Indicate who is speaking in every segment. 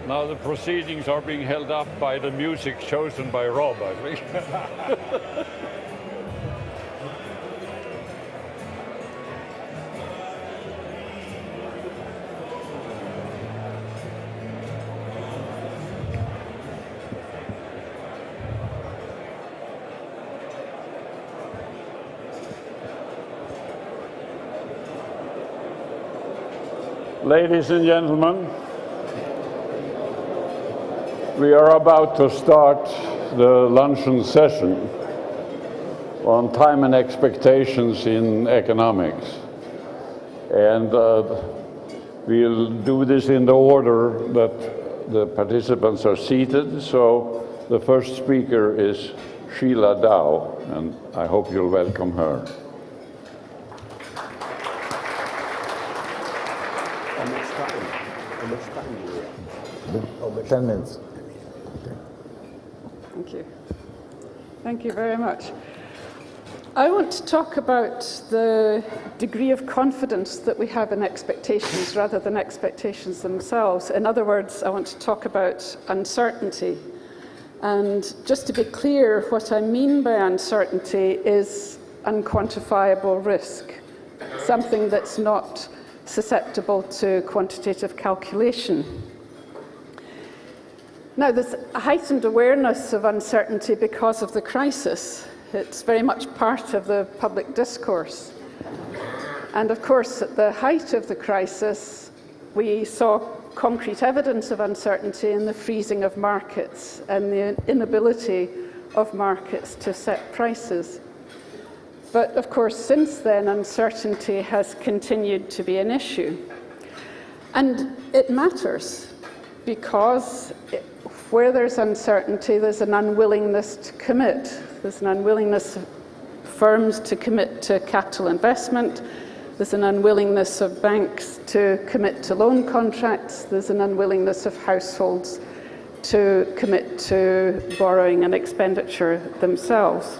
Speaker 1: Now the proceedings are being held up by the music chosen by Rob, I think. Ladies and gentlemen, we are about to start the luncheon session on time and expectations in economics. And we'll do this in the order that the participants are seated. So the first speaker is Sheila Dow, and I hope you'll welcome her.
Speaker 2: How much time do we have? 10 minutes.
Speaker 3: Thank you. Thank you very much. I want to talk about the degree of confidence that we have in expectations rather than expectations themselves. In other words, I want to talk about uncertainty. And just to be clear, what I mean by uncertainty is unquantifiable risk, something that's not susceptible to quantitative calculation. Now, there's a heightened awareness of uncertainty because of the crisis. It's very much part of the public discourse. And of course, at the height of the crisis, we saw concrete evidence of uncertainty in the freezing of markets and the inability of markets to set prices. But of course, since then, uncertainty has continued to be an issue. And it matters because where there's uncertainty, there's an unwillingness to commit. There's an unwillingness of firms to commit to capital investment. There's an unwillingness of banks to commit to loan contracts. There's an unwillingness of households to commit to borrowing and expenditure themselves.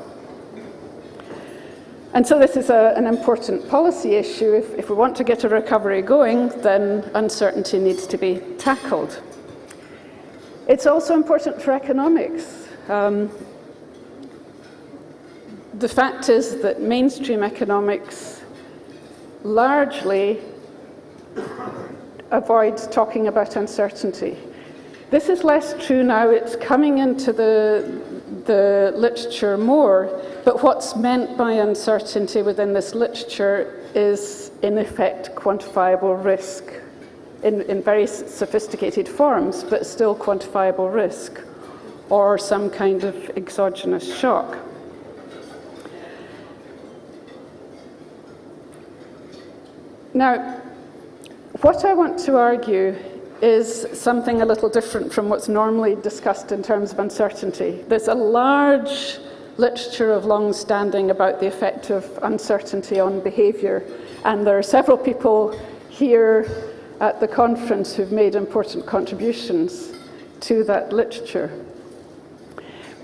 Speaker 3: And so this is an important policy issue. If we want to get a recovery going, then uncertainty needs to be tackled. It's also important for economics. The fact is that mainstream economics largely avoids talking about uncertainty. This is less true now. It's coming into the literature more, but what's meant by uncertainty within this literature is, in effect, quantifiable risk in very sophisticated forms, but still quantifiable risk, or some kind of exogenous shock. Now, what I want to argue is something a little different from what's normally discussed in terms of uncertainty. There's a large literature of long-standing about the effect of uncertainty on behavior, and there are several people here at the conference who've made important contributions to that literature.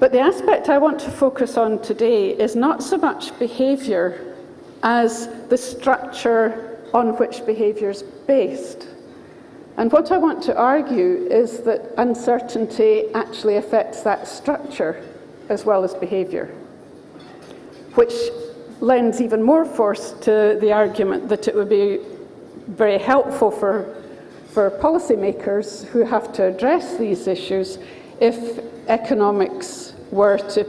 Speaker 3: But the aspect I want to focus on today is not so much behavior as the structure on which behavior is based. And what I want to argue is that uncertainty actually affects that structure as well as behavior, which lends even more force to the argument that it would be very helpful for policymakers who have to address these issues if economics were to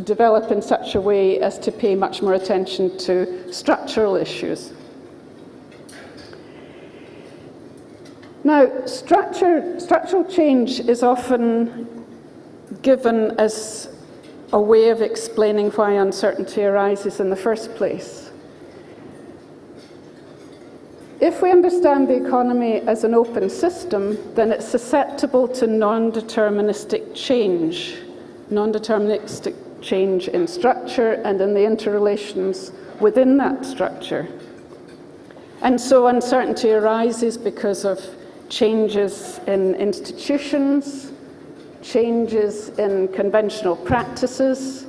Speaker 3: develop in such a way as to pay much more attention to structural issues. Now, structural change is often given as a way of explaining why uncertainty arises in the first place. If we understand the economy as an open system, then it's susceptible to non-deterministic change in structure and in the interrelations within that structure. And so uncertainty arises because of changes in institutions, changes in conventional practices,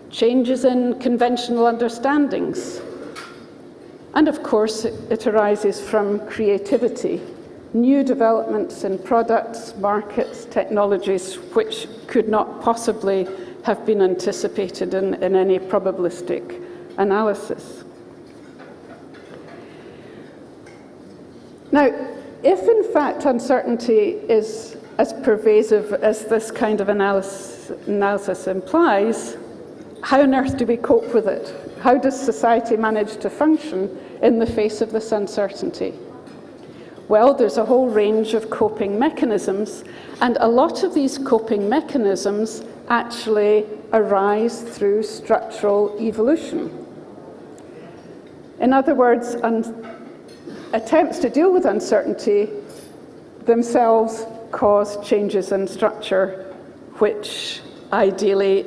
Speaker 3: changes in conventional understandings. And of course, it arises from creativity new developments in products, markets, technologies, which could not possibly have been anticipated in any probabilistic analysis. Now, if in fact uncertainty is as pervasive as this kind of analysis implies, how on earth do we cope with it? How does society manage to function in the face of this uncertainty? Well, there's a whole range of coping mechanisms, and a lot of these coping mechanisms actually arise through structural evolution. In other words, attempts to deal with uncertainty themselves cause changes in structure, which ideally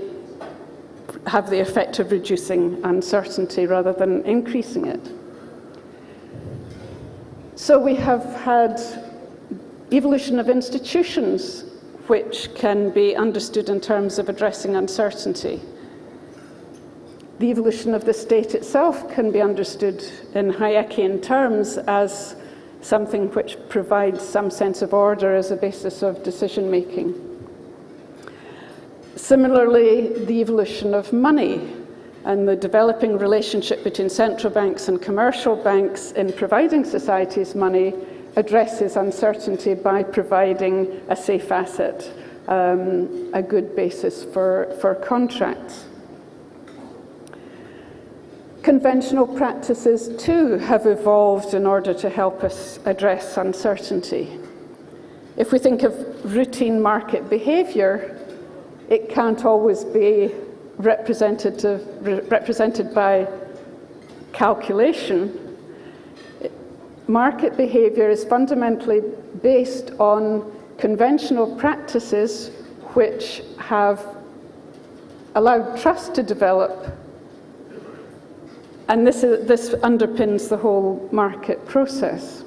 Speaker 3: have the effect of reducing uncertainty rather than increasing it. So we have had evolution of institutions which can be understood in terms of addressing uncertainty. The evolution of the state itself can be understood in Hayekian terms as something which provides some sense of order as a basis of decision-making. Similarly, the evolution of money and the developing relationship between central banks and commercial banks in providing societies money addresses uncertainty by providing a safe asset, a good basis for contracts. Conventional practices, too, have evolved in order to help us address uncertainty. If we think of routine market behavior, it can't always be represented by calculation. Market behavior is fundamentally based on conventional practices which have allowed trust to develop, and this underpins the whole market process.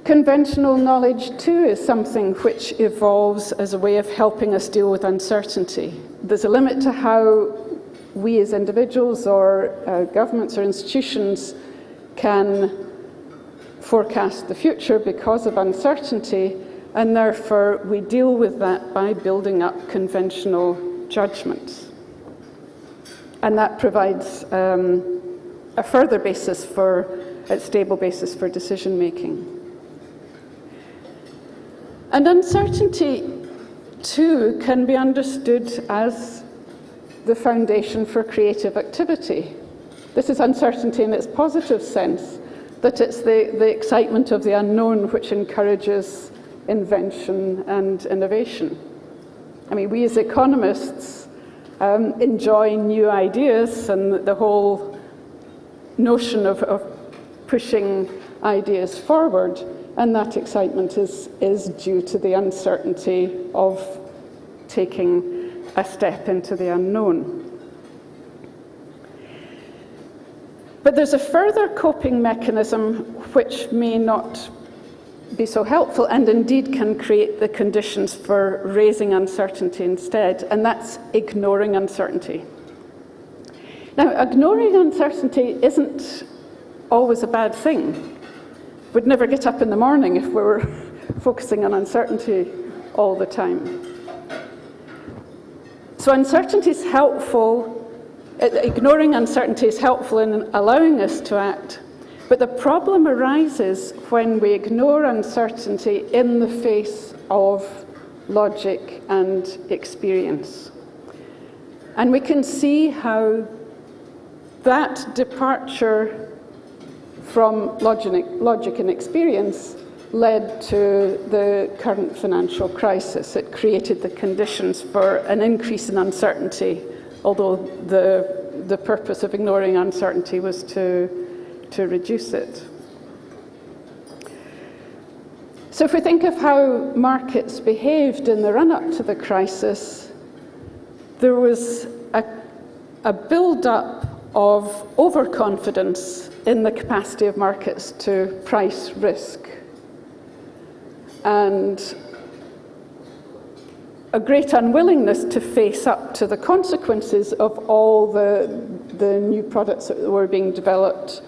Speaker 3: Conventional knowledge, too, is something which evolves as a way of helping us deal with uncertainty. There's a limit to how we as individuals or governments or institutions can forecast the future because of uncertainty, and therefore we deal with that by building up conventional judgments. And that provides a further basis a stable basis for decision making. And uncertainty, too, can be understood as the foundation for creative activity. This is uncertainty in its positive sense, that it's the excitement of the unknown which encourages invention and innovation. I mean, we as economists enjoy new ideas, and the whole notion of pushing ideas forward, and that excitement is due to the uncertainty of taking a step into the unknown. But there's a further coping mechanism which may not be so helpful, and indeed can create the conditions for raising uncertainty instead, and that's ignoring uncertainty. Now, ignoring uncertainty isn't always a bad thing. We'd never get up in the morning if we were focusing on uncertainty all the time. So uncertainty is helpful. Ignoring uncertainty is helpful in allowing us to act, but the problem arises when we ignore uncertainty in the face of logic and experience. And we can see how that departure from logic and experience led to the current financial crisis. It created the conditions for an increase in uncertainty, although the purpose of ignoring uncertainty was to reduce it. So if we think of how markets behaved in the run-up to the crisis, there was a build-up of overconfidence in the capacity of markets to price risk, and a great unwillingness to face up to the consequences of all the new products that were being developed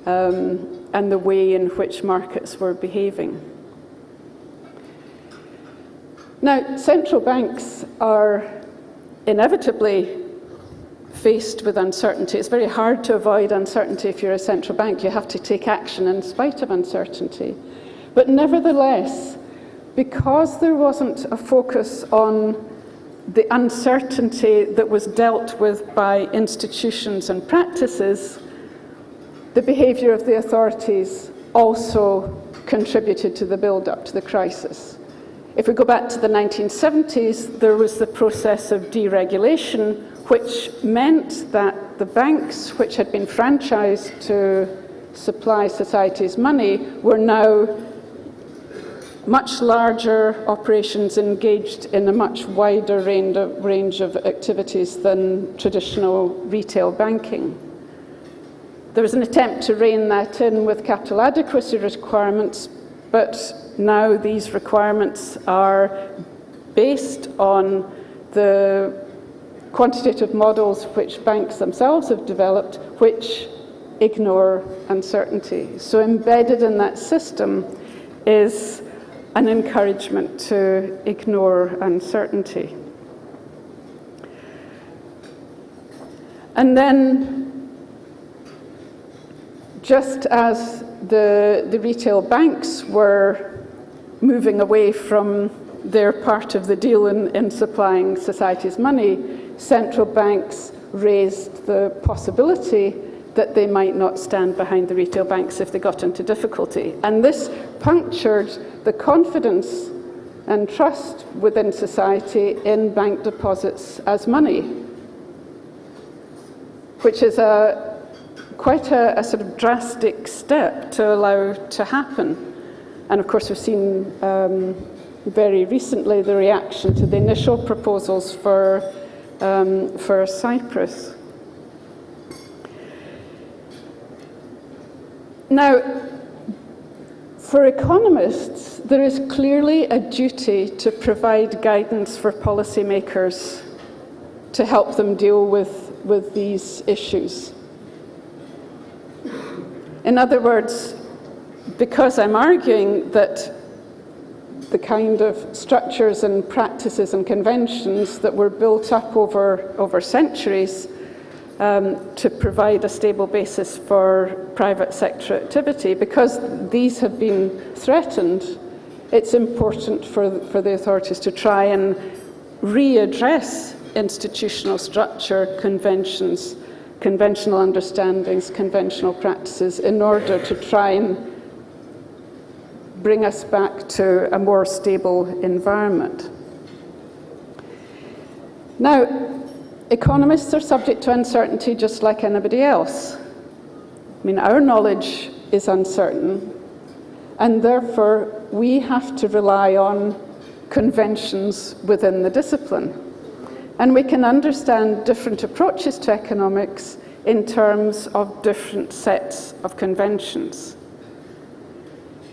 Speaker 3: and the way in which markets were behaving. Now, central banks are inevitably faced with uncertainty. It's very hard to avoid uncertainty if you're a central bank. You have to take action in spite of uncertainty. But nevertheless, because there wasn't a focus on the uncertainty that was dealt with by institutions and practices, the behaviour of the authorities also contributed to the build-up to the crisis. If we go back to the 1970s, there was the process of deregulation, which meant that the banks, which had been franchised to supply society's money, were now much larger operations engaged in a much wider range of activities than traditional retail banking. There was an attempt to rein that in with capital adequacy requirements, but now these requirements are based on the quantitative models which banks themselves have developed, which ignore uncertainty. So embedded in that system is an encouragement to ignore uncertainty. And then, just as the retail banks were moving away from their part of the deal in supplying society's money, central banks raised the possibility that they might not stand behind the retail banks if they got into difficulty. And this punctured the confidence and trust within society in bank deposits as money, which is quite a sort of drastic step to allow to happen. And of course, we've seen very recently the reaction to the initial proposals for Cyprus. Now, for economists, there is clearly a duty to provide guidance for policymakers to help them deal with these issues. In other words, because I'm arguing that the kind of structures and practices and conventions that were built up over centuries to provide a stable basis for private sector activity, because these have been threatened, it's important for the authorities to try and readdress institutional structure, conventions, conventional understandings, conventional practices, in order to try and bring us back to a more stable environment. Now, economists are subject to uncertainty just like anybody else. I mean, our knowledge is uncertain, and therefore we have to rely on conventions within the discipline. And we can understand different approaches to economics in terms of different sets of conventions.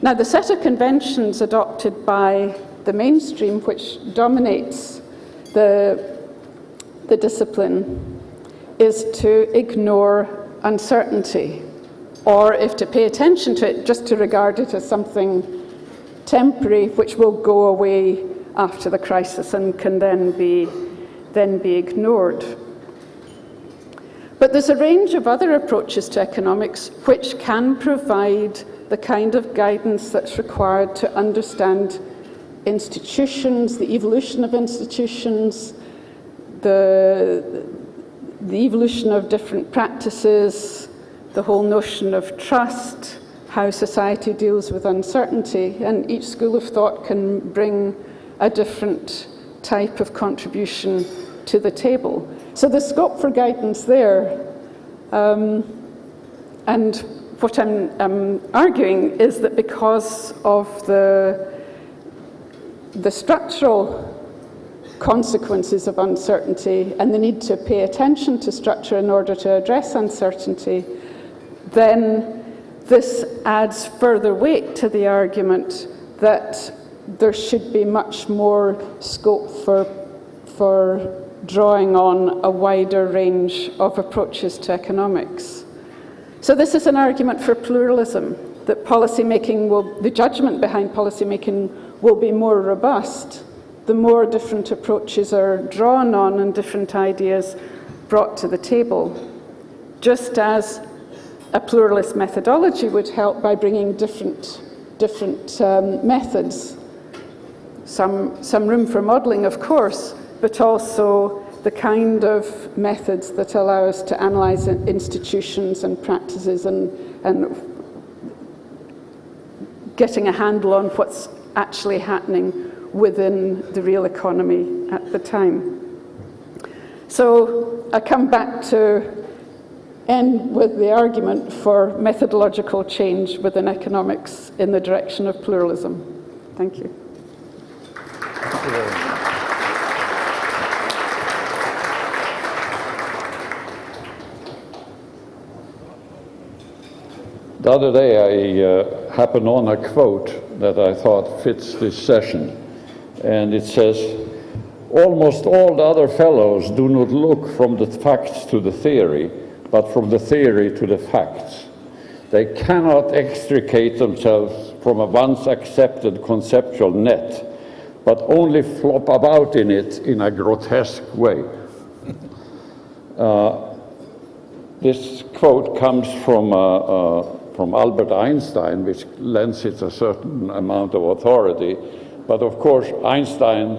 Speaker 3: Now, the set of conventions adopted by the mainstream, which dominates the discipline, is to ignore uncertainty, or if to pay attention to it, just to regard it as something temporary which will go away after the crisis and can then be ignored. But there's a range of other approaches to economics which can provide the kind of guidance that's required to understand institutions, the evolution of institutions, the evolution of different practices, the whole notion of trust, how society deals with uncertainty, and each school of thought can bring a different type of contribution to the table. So there's scope for guidance there, and what I'm arguing is that because of the structural consequences of uncertainty and the need to pay attention to structure in order to address uncertainty, then this adds further weight to the argument that there should be much more scope for drawing on a wider range of approaches to economics. So this is an argument for pluralism, that the judgment behind policymaking will be more robust the more different approaches are drawn on and different ideas brought to the table. Just as a pluralist methodology would help by bringing different methods, some room for modelling, of course, but also the kind of methods that allow us to analyse institutions and practices and getting a handle on what's actually happening within the real economy at the time. So I come back to end with the argument for methodological change within economics in the direction of pluralism. Thank you.
Speaker 2: Thank you very much.
Speaker 1: The other day I happened on a quote that I thought fits this session, and it says, "Almost all the other fellows do not look from the facts to the theory, but from the theory to the facts. They cannot extricate themselves from a once accepted conceptual net, but only flop about in it in a grotesque way." This quote comes from Albert Einstein, which lends it a certain amount of authority. But of course, Einstein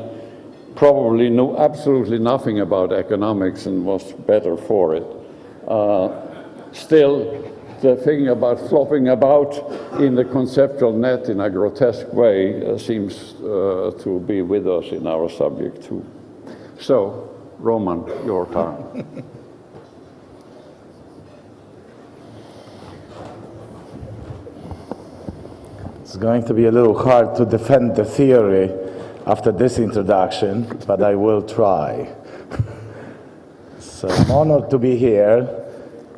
Speaker 1: probably knew absolutely nothing about economics and was better for it. Still, the thing about flopping about in the conceptual net in a grotesque way seems to be with us in our subject too. So, Roman, your turn.
Speaker 2: It's going to be a little hard to defend the theory after this introduction, but I will try. So I'm honored to be here,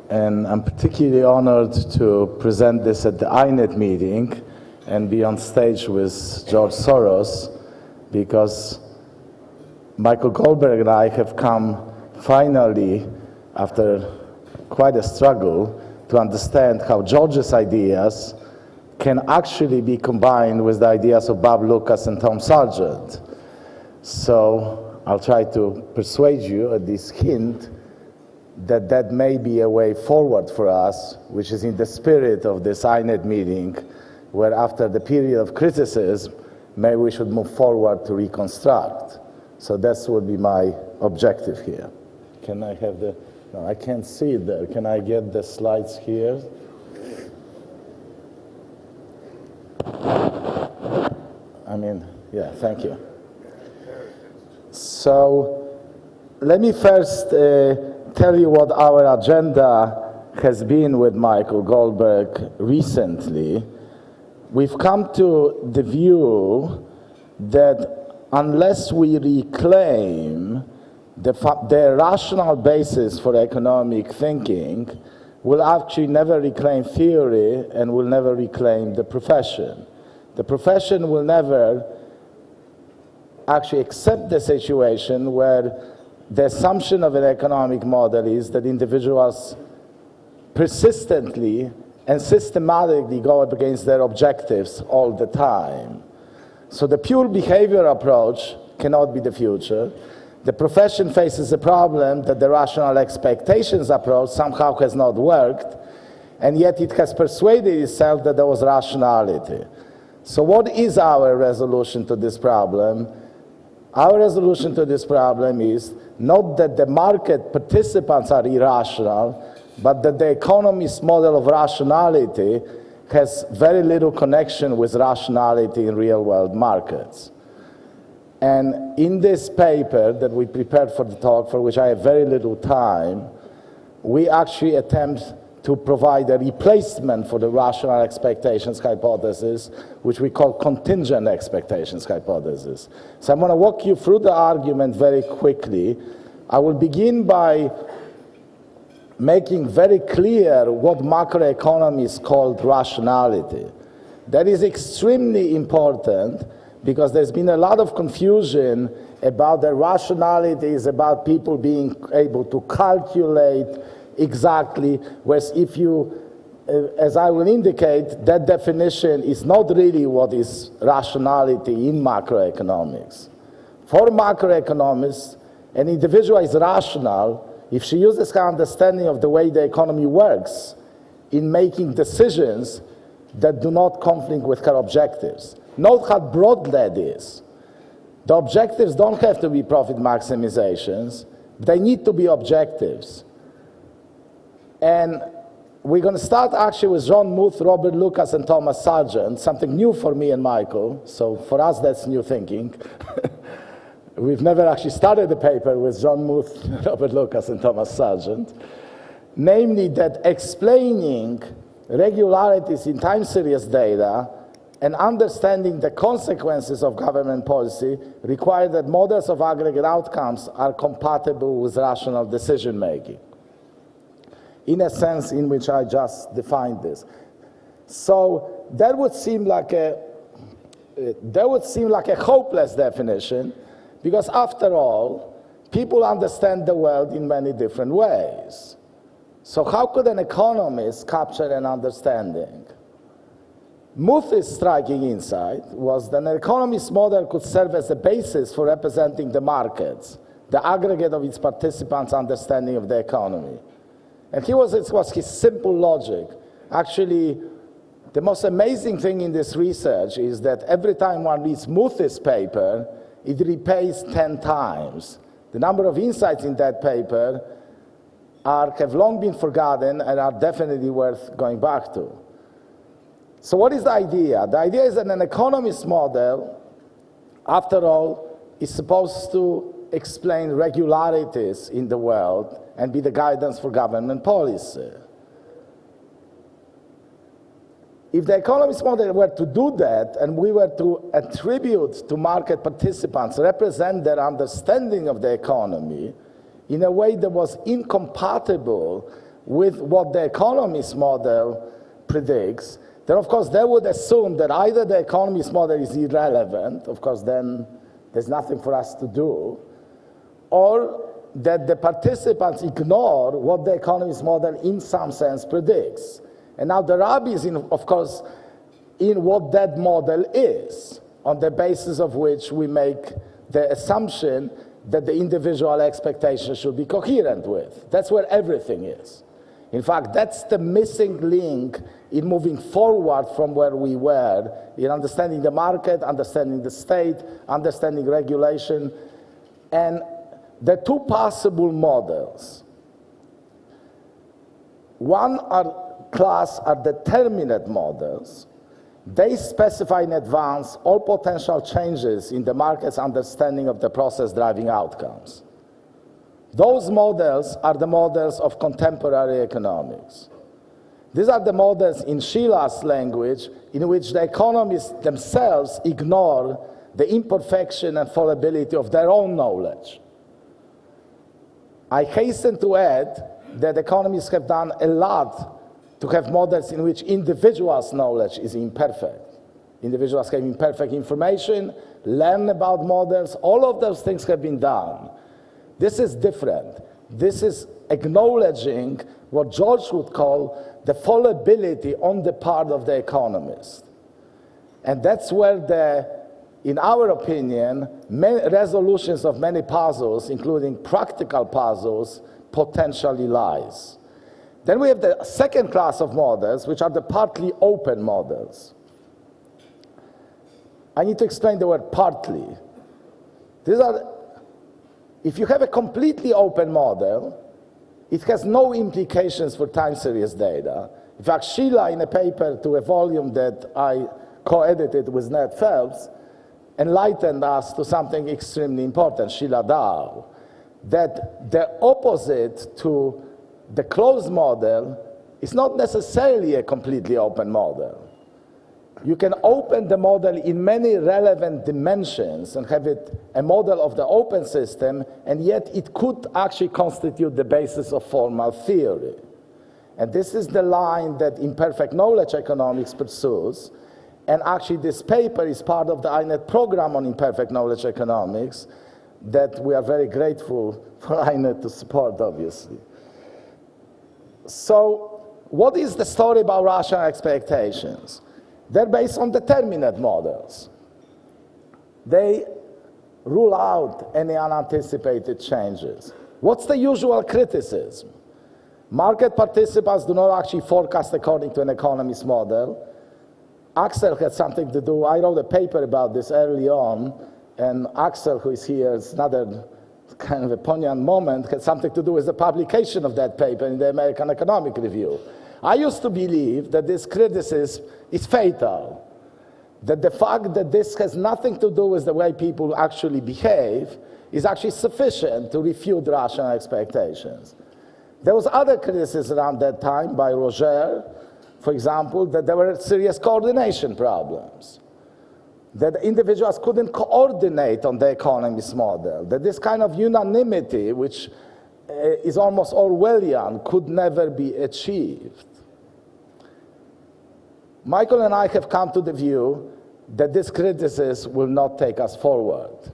Speaker 2: and I'm particularly honored to present this at the INET meeting and be on stage with George Soros, because Michael Goldberg and I have come finally, after quite a struggle, to understand how George's ideas can actually be combined with the ideas of Bob Lucas and Tom Sargent. So I'll try to persuade you at this hint that that may be a way forward for us, which is in the spirit of this INET meeting, where after the period of criticism, maybe we should move forward to reconstruct. So that's would be my objective here. Can I have the, no, I can't see it there. Can I get the slides here? I mean, yeah, thank you. So let me first tell you what our agenda has been with Michael Goldberg recently. We've come to the view that unless we reclaim the rational basis for economic thinking, we'll actually never reclaim theory and we'll never reclaim the profession. The profession will never actually accept the situation where the assumption of an economic model is that individuals persistently and systematically go up against their objectives all the time. So the pure behavior approach cannot be the future. The profession faces a problem that the rational expectations approach somehow has not worked, and yet it has persuaded itself that there was rationality. So what is our resolution to this problem? Our resolution to this problem is not that the market participants are irrational, but that the economist's model of rationality has very little connection with rationality in real-world markets. And in this paper that we prepared for the talk, for which I have very little time, we actually attempt to provide a replacement for the rational expectations hypothesis, which we call contingent expectations hypothesis. So I'm going to walk you through the argument very quickly. I will begin by making very clear what macroeconomists called rationality. That is extremely important because there's been a lot of confusion about the rationality is about people being able to calculate exactly, whereas if you as I will indicate, that definition is not really what is rationality in macroeconomics. For macroeconomists, an individual is rational if she uses her understanding of the way the economy works in making decisions that do not conflict with her objectives. Note how broad that is. The objectives don't have to be profit maximizations. They need to be objectives. And we're going to start actually with John Muth, Robert Lucas, and Thomas Sargent, something new for me and Michael. So for us, that's new thinking. We've never actually started a paper with John Muth, Robert Lucas, and Thomas Sargent. Namely that explaining regularities in time series data and understanding the consequences of government policy require that models of aggregate outcomes are compatible with rational decision making, in a sense in which I just defined this. So that would seem like a hopeless definition, because after all, people understand the world in many different ways. So how could an economist capture an understanding? Muth's striking insight was that an economist model could serve as a basis for representing the markets, the aggregate of its participants' understanding of the economy. And it was his simple logic. Actually, the most amazing thing in this research is that every time one reads Muth's paper, it repays 10 times. The number of insights in that paper have long been forgotten and are definitely worth going back to. So what is the idea? The idea is that an economist model, after all, is supposed to explain regularities in the world and be the guidance for government policy. If the economist model were to do that, and we were to attribute to market participants, represent their understanding of the economy in a way that was incompatible with what the economist model predicts, then of course they would assume that either the economist model is irrelevant, of course then there's nothing for us to do, or that the participants ignore what the economist model in some sense predicts. And now the rub is, of course, in what that model is, on the basis of which we make the assumption that the individual expectations should be coherent with. That's where everything is. In fact, that's the missing link in moving forward from where we were, in understanding the market, understanding the state, understanding regulation. And the two possible models. One class are determinate models. They specify in advance all potential changes in the market's understanding of the process driving outcomes. Those models are the models of contemporary economics. These are the models, in Sheila's language, in which the economists themselves ignore the imperfection and fallibility of their own knowledge. I hasten to add that economists have done a lot to have models in which individuals' knowledge is imperfect. Individuals have imperfect information, learn about models, all of those things have been done. This is different. This is acknowledging what George would call the fallibility on the part of the economist. And that's where in our opinion, resolutions of many puzzles, including practical puzzles, potentially lies. Then we have the second class of models, which are the partly open models. I need to explain the word partly. If you have a completely open model, it has no implications for time series data. In fact, Sheila, in a paper to a volume that I co-edited with Edmund Phelps, enlightened us to something extremely important, Sheila Dow, that the opposite to the closed model is not necessarily a completely open model. You can open the model in many relevant dimensions and have it a model of the open system, and yet it could actually constitute the basis of formal theory. And this is the line that imperfect knowledge economics pursues. And actually this paper is part of the INET program on imperfect knowledge economics that we are very grateful for INET to support, obviously. So what is the story about rational expectations? They're based on determinate models. They rule out any unanticipated changes. What's the usual criticism? Market participants do not actually forecast according to an economist model. Axel had something to do, I wrote a paper about this early on, and Axel, who is here, it's another kind of a poignant moment, had something to do with the publication of that paper in the American Economic Review. I used to believe that this criticism is fatal, that the fact that this has nothing to do with the way people actually behave is actually sufficient to refute rational expectations. There was other criticism around that time by Roger, for example, that there were serious coordination problems, that individuals couldn't coordinate on the economist model, that this kind of unanimity, which is almost Orwellian, could never be achieved. Michael and I have come to the view that this criticism will not take us forward.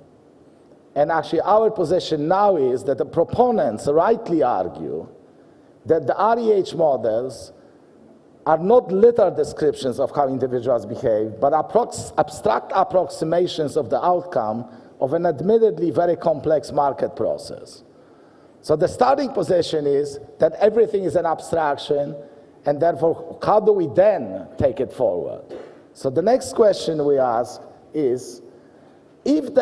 Speaker 2: And actually our position now is that the proponents rightly argue that the REH models are not literal descriptions of how individuals behave, but abstract approximations of the outcome of an admittedly very complex market process. So the starting position is that everything is an abstraction, and therefore, how do we then take it forward? So the next question we ask is, if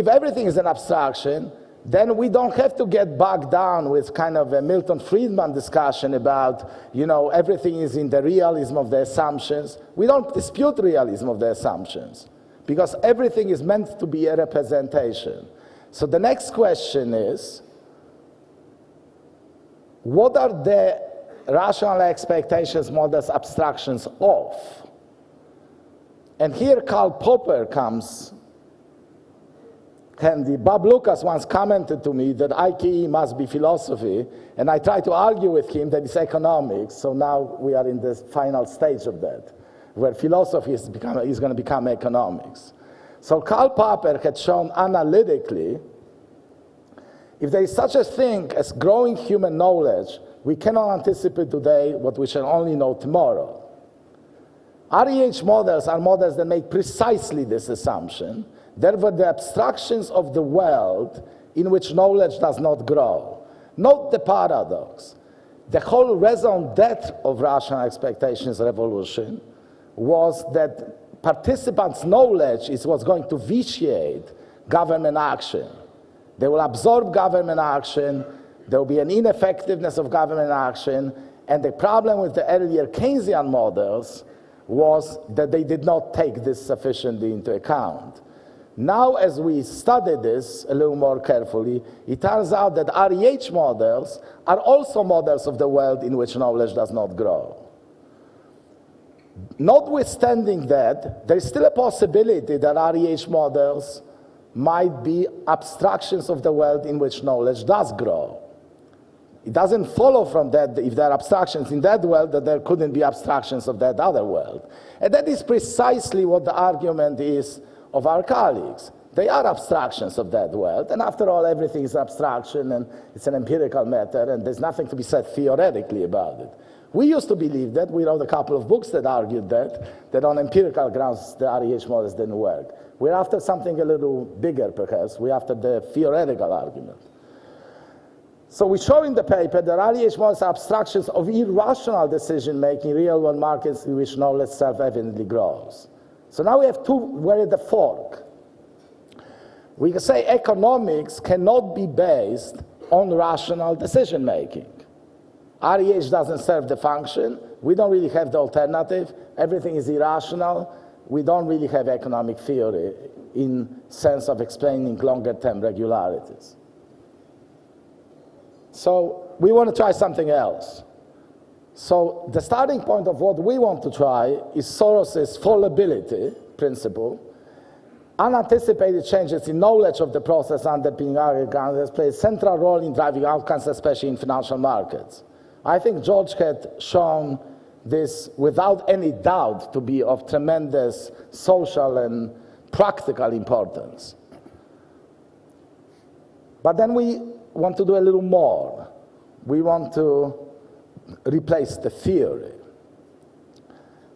Speaker 2: everything is an abstraction, then we don't have to get bogged down with kind of a Milton Friedman discussion about, everything is in the realism of the assumptions. We don't dispute realism of the assumptions, because everything is meant to be a representation. So the next question is, what are the rational expectations models abstractions of? And here Karl Popper comes handy. Bob Lucas once commented to me that IKE must be philosophy, and I tried to argue with him that it's economics, so now we are in the final stage of that, where philosophy is going to become economics. So Karl Popper had shown analytically, if there is such a thing as growing human knowledge, we cannot anticipate today what we shall only know tomorrow. REH models are models that make precisely this assumption. Therefore, the abstractions of the world in which knowledge does not grow. Note the paradox. The whole raison d'etre of rational expectations revolution was that participants' knowledge is what's going to vitiate government action. They will absorb government action, there will be an ineffectiveness of government action, and the problem with the earlier Keynesian models was that they did not take this sufficiently into account. Now, as we study this a little more carefully, it turns out that REH models are also models of the world in which knowledge does not grow. Notwithstanding that, there is still a possibility that REH models might be abstractions of the world in which knowledge does grow. It doesn't follow from that, if there are abstractions in that world, that there couldn't be abstractions of that other world. And that is precisely what the argument is of our colleagues. They are abstractions of that world, and after all, everything is abstraction, and it's an empirical matter, and there's nothing to be said theoretically about it. We used to believe that. We wrote a couple of books that argued that on empirical grounds the REH models didn't work. We're after something a little bigger, perhaps. We're after the theoretical argument. So we show in the paper that REH models are abstractions of irrational decision-making in real-world markets in which knowledge self-evidently grows. So now we're at the fork. We can say economics cannot be based on rational decision-making. REH doesn't serve the function. We don't really have the alternative. Everything is irrational. We don't really have economic theory in sense of explaining longer-term regularities. So we want to try something else. So the starting point of what we want to try is Soros's fallibility principle. Unanticipated changes in knowledge of the process underpinning arguments play a central role in driving outcomes, especially in financial markets. I think George had shown this without any doubt to be of tremendous social and practical importance. But then we want to do a little more. We want to replace the theory.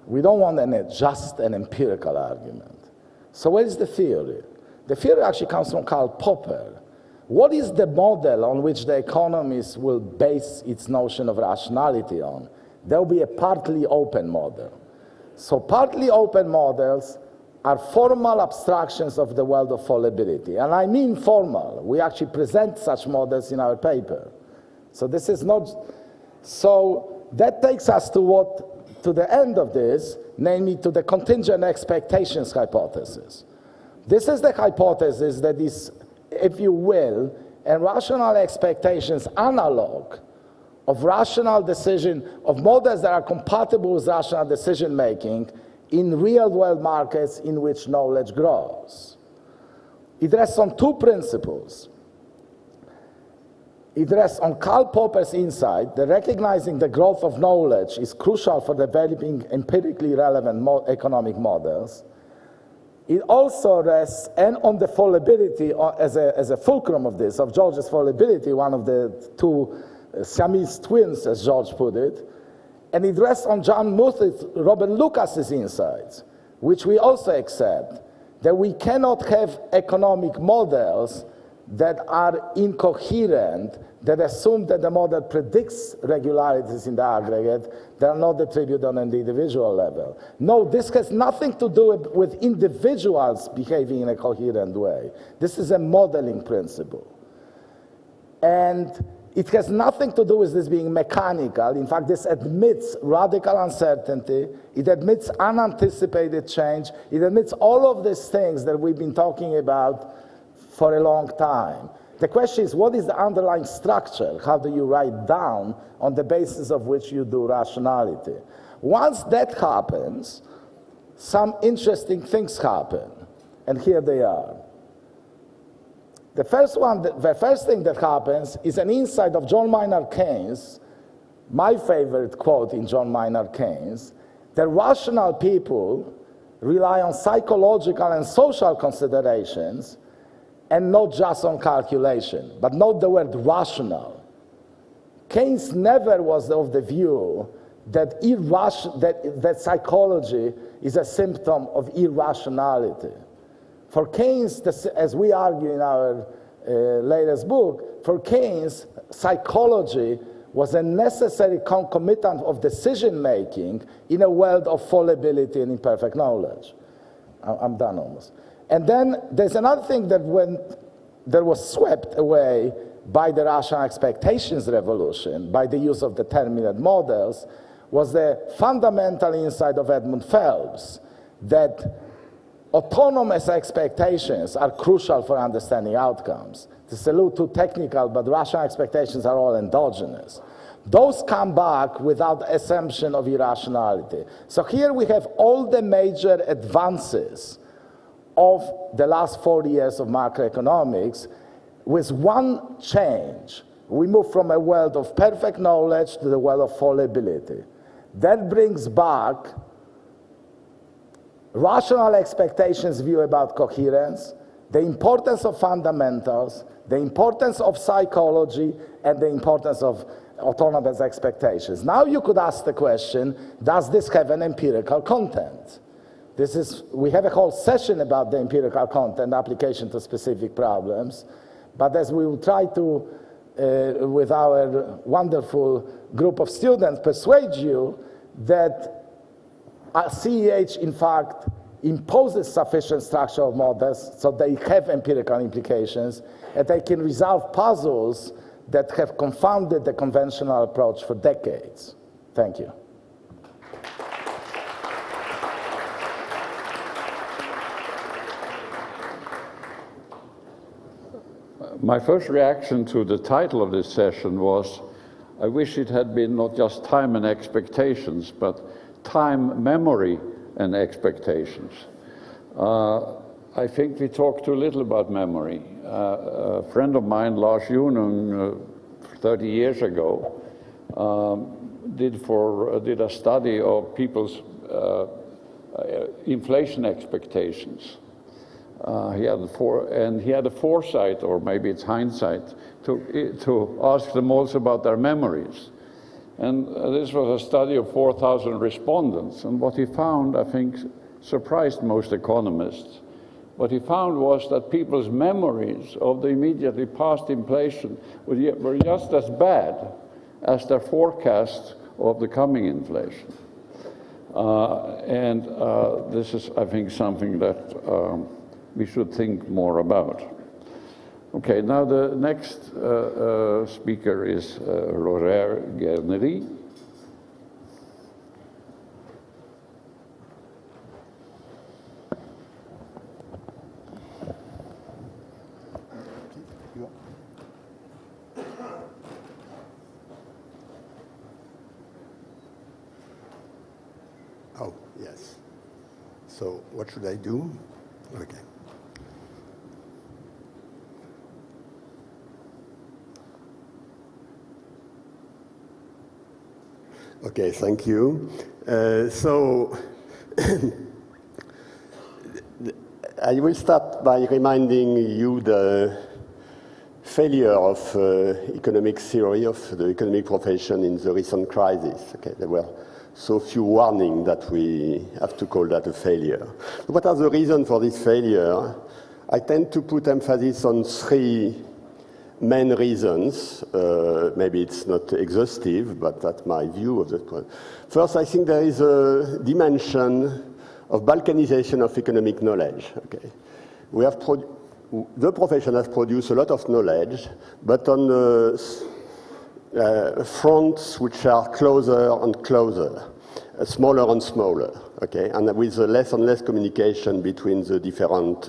Speaker 2: We don't want just an empirical argument. So where is the theory? The theory actually comes from Karl Popper. What is the model on which the economist will base its notion of rationality on? There will be a partly open model. So partly open models are formal abstractions of the world of fallibility. And I mean formal. We actually present such models in our paper. So this is not, so that takes us to the end of this, namely to the contingent expectations hypothesis. This is the hypothesis that is, if you will, a rational expectations analog of rational decision, of models that are compatible with rational decision making in real world markets in which knowledge grows. It rests on two principles. It rests on Karl Popper's insight that recognizing the growth of knowledge is crucial for developing empirically relevant economic models. It also rests on the fallibility as a fulcrum of this, of George's fallibility, one of the two Siamese twins, as George put it. And it rests on John Muth's, Robert Lucas's insights, which we also accept, that we cannot have economic models that are incoherent, that assume that the model predicts regularities in the aggregate that are not attributed on an individual level. No, this has nothing to do with individuals behaving in a coherent way. This is a modeling principle. And it has nothing to do with this being mechanical. In fact, this admits radical uncertainty. It admits unanticipated change. It admits all of these things that we've been talking about for a long time. The question is, what is the underlying structure? How do you write down on the basis of which you do rationality? Once that happens, some interesting things happen. And here they are. The first thing that happens is an insight of John Maynard Keynes, my favorite quote in John Maynard Keynes, that rational people rely on psychological and social considerations and not just on calculation. But note the word rational. Keynes never was of the view that, that psychology is a symptom of irrationality. For Keynes, as we argue in our latest book, for Keynes, psychology was a necessary concomitant of decision-making in a world of fallibility and imperfect knowledge. I'm done almost. And then there's another thing that was swept away by the rational expectations revolution, by the use of determinate models, was the fundamental insight of Edmund Phelps that autonomous expectations are crucial for understanding outcomes. This is a little too technical, but rational expectations are all endogenous. Those come back without assumption of irrationality. So here we have all the major advances of the last 40 years of macroeconomics with one change. We move from a world of perfect knowledge to the world of fallibility. That brings back rational expectations view about coherence, the importance of fundamentals, the importance of psychology, and the importance of autonomous expectations. Now you could ask the question, does this have an empirical content? We have a whole session about the empirical content application to specific problems, but as we will try to, with our wonderful group of students, persuade you that CEH, in fact, imposes sufficient structural models so they have empirical implications and they can resolve puzzles that have confounded the conventional approach for decades. Thank you.
Speaker 1: My first reaction to the title of this session was, I wish it had been not just time and expectations, but time, memory, and expectations. I think we talked too little about memory. A friend of mine, Leijonhufvud, 30 years ago, did a study of people's inflation expectations. He had a foresight, or maybe it's hindsight, to ask them also about their memories. And this was a study of 4,000 respondents. And what he found, I think, surprised most economists. What he found was that people's memories of the immediately past inflation were just as bad as their forecast of the coming inflation. This is, I think, something that we should think more about. Okay, now the next speaker is Guesnerie.
Speaker 4: Oh, yes. So what should I do? Okay. Okay, thank you. I will start by reminding you the failure of economic theory of the economic profession in the recent crisis. Okay, there were so few warnings that we have to call that a failure. What are the reasons for this failure? I tend to put emphasis on three main reasons. Maybe it's not exhaustive, but that's my view of the point. First, I think there is a dimension of balkanization of economic knowledge. Okay, we have the profession has produced a lot of knowledge, but on fronts which are closer and closer, smaller and smaller. Okay, and with less and less communication between the different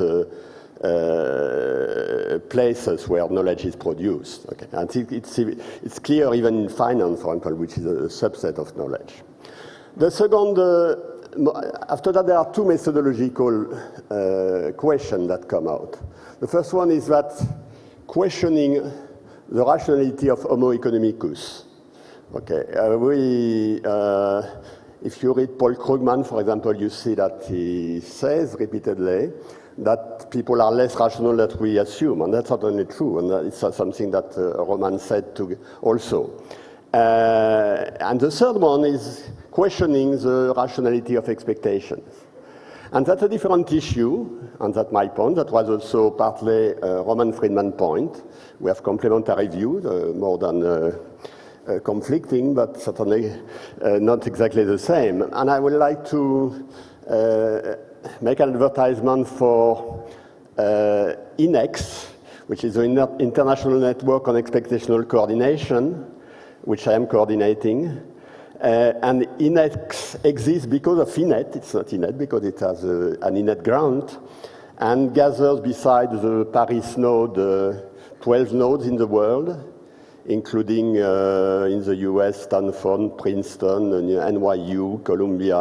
Speaker 4: places where knowledge is produced. Okay, and it's clear even in finance, for example, which is a subset of knowledge. The second, after that, there are two methodological questions that come out. The first one is that questioning the rationality of Homo economicus. Okay, if you read Paul Krugman, for example, you see that he says repeatedly that people are less rational than we assume, and that's certainly true, and it's something that Roman said too also. And the third one is questioning the rationality of expectations. And that's a different issue, and that's my point. That was also partly Roman Frydman point. We have complementary views, more than conflicting, but certainly not exactly the same. And I would like to make an advertisement for INET, which is the International Network on Expectational Coordination, which I am coordinating. And INET exists because of INET. It's not INET because it has an INET grant, and gathers beside the Paris node 12 nodes in the world, including in the US, Stanford, Princeton, NYU, Columbia,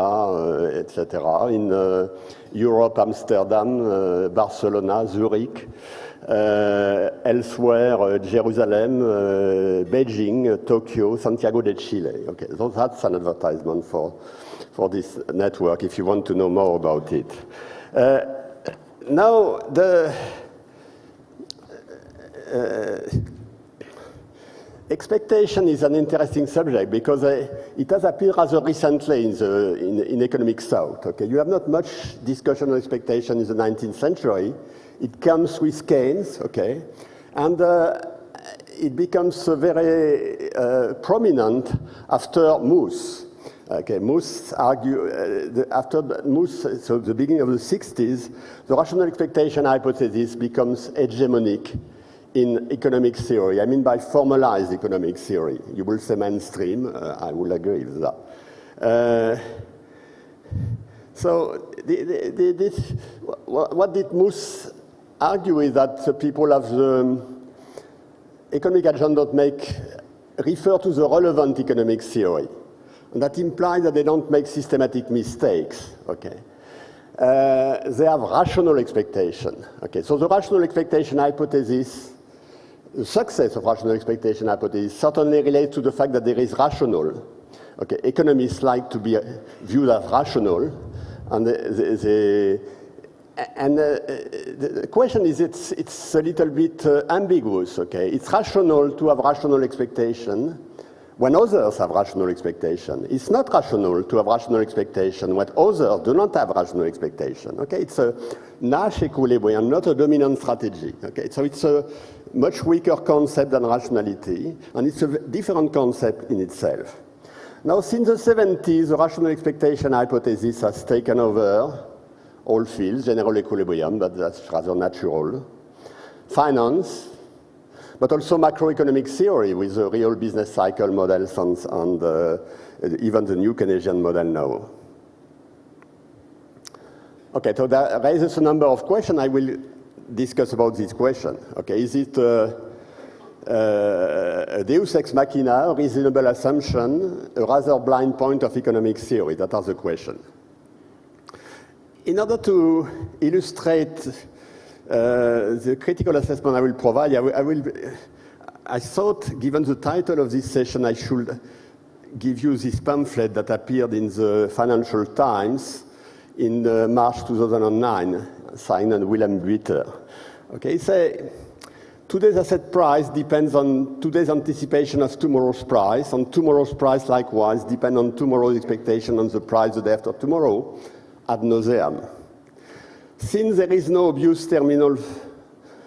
Speaker 4: etc. In Europe, Amsterdam, Barcelona, Zurich, elsewhere, Jerusalem, Beijing, Tokyo, Santiago de Chile. Okay, so that's an advertisement for this network if you want to know more about it. Now, the expectation is an interesting subject because it has appeared rather recently in economic thought. Okay, you have not much discussion on expectation in the 19th century. It comes with Keynes, okay, and it becomes very prominent after Moose. Okay, Moose after Moose, so the beginning of the 60s, the rational expectation hypothesis becomes hegemonic in economic theory. I mean by formalized economic theory. You will say mainstream, I will agree with that. So what did Moose argue is that people have the economic agenda refer to the relevant economic theory. And that implies that they don't make systematic mistakes, okay? They have rational expectation, okay? So the rational expectation hypothesis, the success of rational expectation hypothesis certainly relates to the fact that there is rational. Okay, economists like to be viewed as rational, and the question is, it's a little bit ambiguous. Okay, it's rational to have rational expectation when others have rational expectation. It's not rational to have rational expectation when others do not have rational expectation. Okay, it's a Nash equilibrium, not a dominant strategy. Okay, so it's a much weaker concept than rationality, and it's a different concept in itself. Now, since the 70s, the rational expectation hypothesis has taken over all fields, general equilibrium, but that's rather natural, finance, but also macroeconomic theory with the real business cycle models and even the new Keynesian model now. Okay, so that raises a number of questions. I will discuss about this question. Okay, is it a deus ex machina, a reasonable assumption, a rather blind point of economic theory? That are the questions. In order to illustrate the critical assessment I will provide, I thought, given the title of this session, I should give you this pamphlet that appeared in the Financial Times in March 2009, signed on Willem Buiter. Okay, it says, today's asset price depends on today's anticipation of tomorrow's price, and tomorrow's price likewise depends on tomorrow's expectation on the price the day after tomorrow, ad nauseam. Since there is no obvious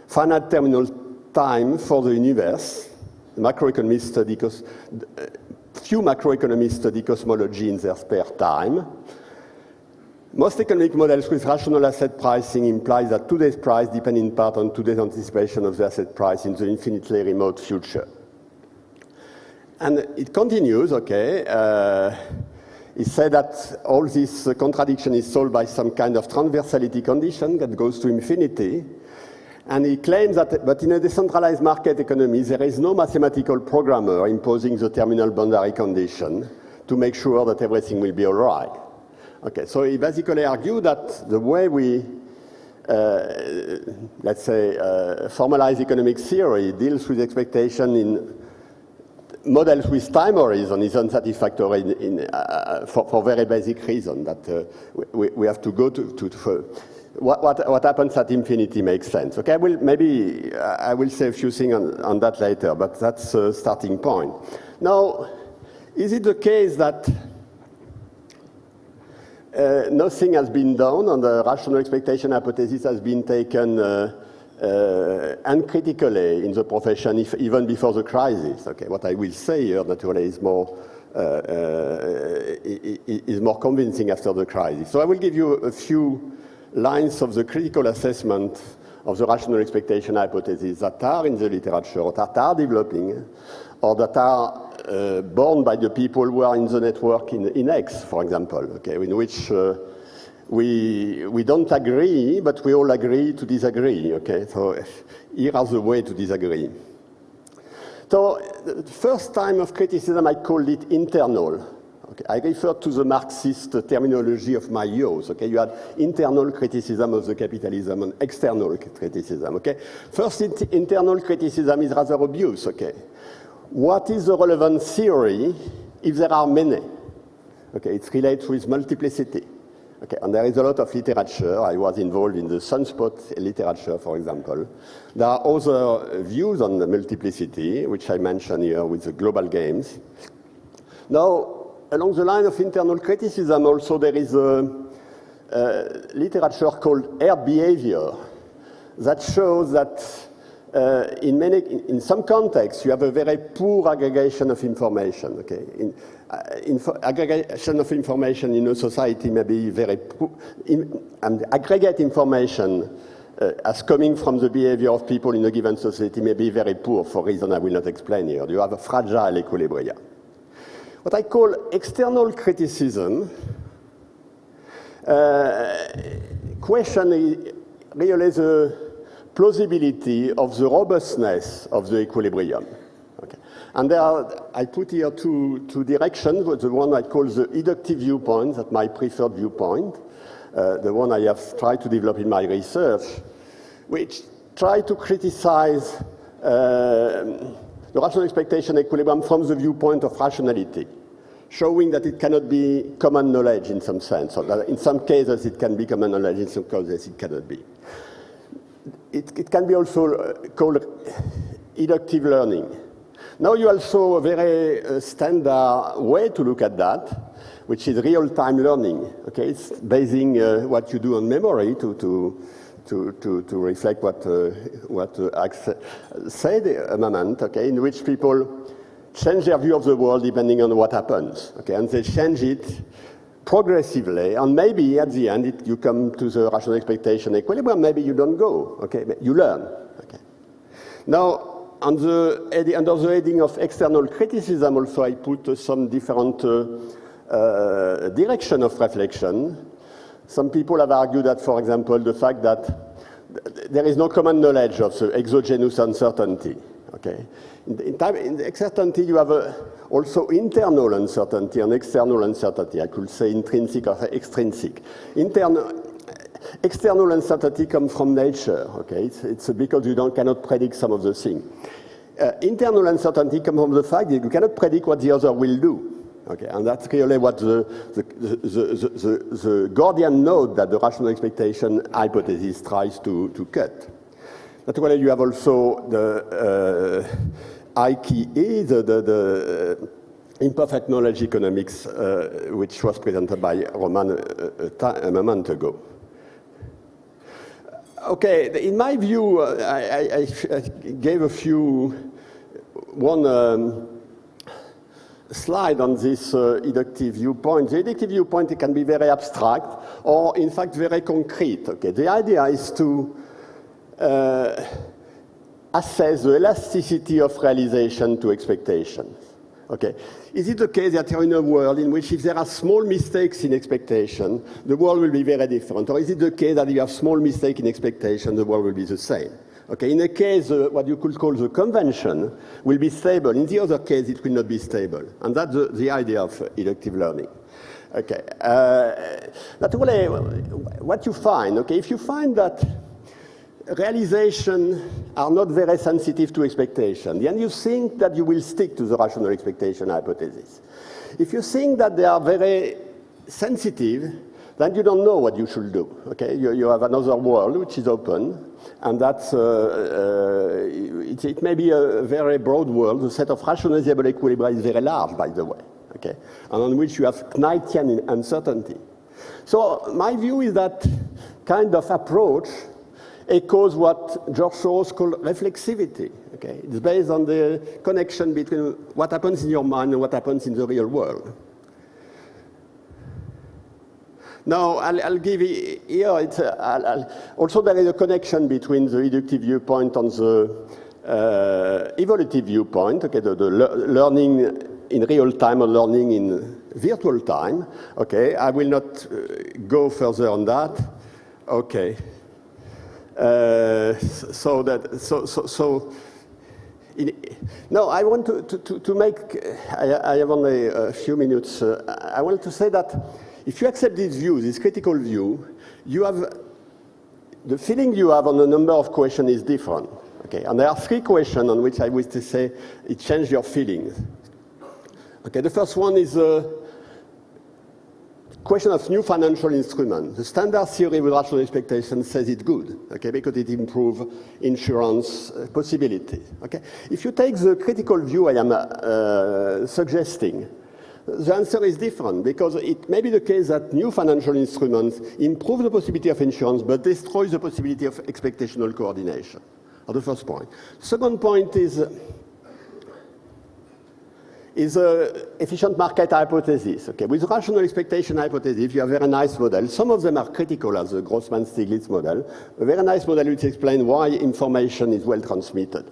Speaker 4: finite terminal time for the universe, few macroeconomists study cosmology in their spare time. Most economic models with rational asset pricing imply that today's price depends in part on today's anticipation of the asset price in the infinitely remote future. And it continues, okay, it said that all this contradiction is solved by some kind of transversality condition that goes to infinity. And he claims that, but in a decentralized market economy, there is no mathematical programmer imposing the terminal boundary condition to make sure that everything will be all right. Okay, so he basically argued that the way we, let's say, formalize economic theory deals with expectation in models with time horizon is unsatisfactory for very basic reason that we have to go to what happens at infinity makes sense. Okay, I will say a few things on that later, but that's a starting point. Now, is it the case that nothing has been done and the rational expectation hypothesis has been taken uncritically in the profession, even before the crisis? Okay, what I will say here naturally is more convincing after the crisis. So I will give you a few lines of the critical assessment of the rational expectation hypothesis that are in the literature, or that are developing, or that are borne by the people who are in the network in X, for example, okay, in which we don't agree, but we all agree to disagree, okay? So here are the way to disagree. So the first time of criticism, I called it internal. Okay, I refer to the Marxist terminology of my years. Okay, you had internal criticism of the capitalism and external criticism. Okay, first internal criticism is rather obvious. Okay, what is the relevant theory if there are many? Okay, it relates with multiplicity. Okay, and there is a lot of literature. I was involved in the sunspot literature, for example. There are other views on the multiplicity, which I mentioned here with the global games. Now, along the line of internal criticism, also there is a literature called air behavior that shows that in some contexts you have a very poor aggregation of information. Okay, aggregation of information in a society may be very poor, and aggregate information as coming from the behavior of people in a given society may be very poor for reasons I will not explain here. You have a fragile equilibrium. What I call external criticism question really the plausibility of the robustness of the equilibrium. Okay. And I put here two directions. The one I call the inductive viewpoint, that's my preferred viewpoint, the one I have tried to develop in my research, which try to criticize the rational expectation equilibrium from the viewpoint of rationality, showing that it cannot be common knowledge in some sense, or that in some cases it can be common knowledge, in some cases it cannot be. It can be also called inductive learning. Now you also a very standard way to look at that, which is real-time learning. Okay, it's basing what you do on memory to reflect what Axel said a moment. Okay, in which people change their view of the world depending on what happens. Okay, and they change it progressively, and maybe at the end you come to the rational expectation equilibrium. Maybe you don't go. Okay, but you learn. Okay. Now, under the heading of external criticism, also I put some different direction of reflection. Some people have argued that, for example, the fact that there is no common knowledge of the exogenous uncertainty. Okay, in uncertainty you have also internal uncertainty and external uncertainty. I could say intrinsic or extrinsic. External uncertainty comes from nature. Okay, it's because you cannot predict some of the things. Internal uncertainty comes from the fact that you cannot predict what the other will do. Okay, and that's really what the Gordian knot that the rational expectation hypothesis tries to cut. Naturally, you have also the IKE, the imperfect knowledge economics, which was presented by Roman a moment ago. Okay, in my view, I gave one slide on this inductive viewpoint. The inductive viewpoint, it can be very abstract or, in fact, very concrete. Okay, the idea is to assess the elasticity of realization to expectations. Okay, is it the case that you're in a world in which if there are small mistakes in expectation, the world will be very different? Or is it the case that if you have small mistake in expectation, the world will be the same? Okay, in a case, what you could call the convention will be stable. In the other case, it will not be stable. And that's the idea of inductive learning. Okay, naturally, what you find, okay, if you find that realization are not very sensitive to expectation, then you think that you will stick to the rational expectation hypothesis. If you think that they are very sensitive, then you don't know what you should do. Okay, you have another world which is open, and that's it may be a very broad world. The set of rationalizable equilibria is very large, by the way. Okay, and on which you have Knightian uncertainty. So my view is that kind of approach echoes what George Soros called reflexivity. Okay, it's based on the connection between what happens in your mind and what happens in the real world. Now, I'll give you here, also there is a connection between the inductive viewpoint and the evolutive viewpoint, okay, the learning in real time or learning in virtual time. Okay, I will not go further on that. Okay. No, I want to make, I have only a few minutes. I want to say that if you accept this view, this critical view, you have, the feeling you have on a number of questions is different. Okay, and there are three questions on which I wish to say it changed your feelings. Okay, the first one is question of new financial instruments. The standard theory with rational expectation says it's good, okay, because it improves insurance possibilities. Okay, if you take the critical view I am suggesting, the answer is different, because it may be the case that new financial instruments improve the possibility of insurance but destroy the possibility of expectational coordination. That's the first point. Second point is efficient market hypothesis. Okay, with rational expectation hypothesis, you have a very nice model. Some of them are critical, as the Grossman-Stiglitz model. A very nice model which explains why information is well transmitted.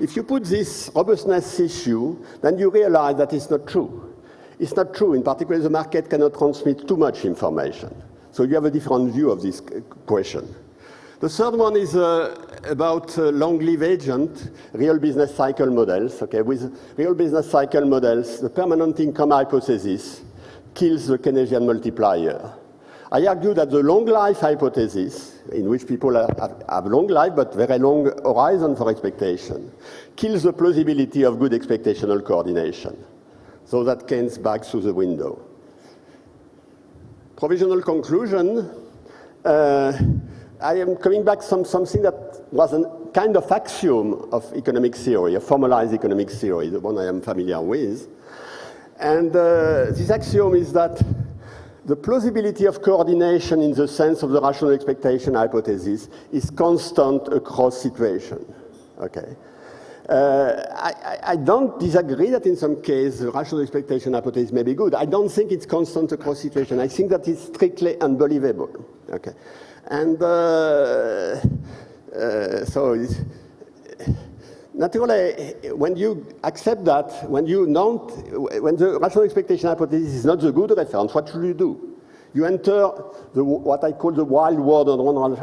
Speaker 4: If you put this robustness issue, then you realize that it's not true. It's not true. In particular, the market cannot transmit too much information. So you have a different view of this question. The third one is about long-lived agent, real business cycle models. Okay, with real business cycle models, the permanent income hypothesis kills the Keynesian multiplier. I argue that the long life hypothesis, in which people have long life but very long horizon for expectation, kills the plausibility of good expectational coordination. So that Keynes back through the window. Provisional conclusion. I am coming back something that was a kind of axiom of economic theory, a formalized economic theory, the one I am familiar with. And this axiom is that the plausibility of coordination in the sense of the rational expectation hypothesis is constant across situations. Okay. I don't disagree that in some cases the rational expectation hypothesis may be good. I don't think it's constant across situations. I think that it's strictly unbelievable. Okay. And so naturally, when you accept that, when the rational expectation hypothesis is not the good reference, what should you do? You enter what I call the wild world of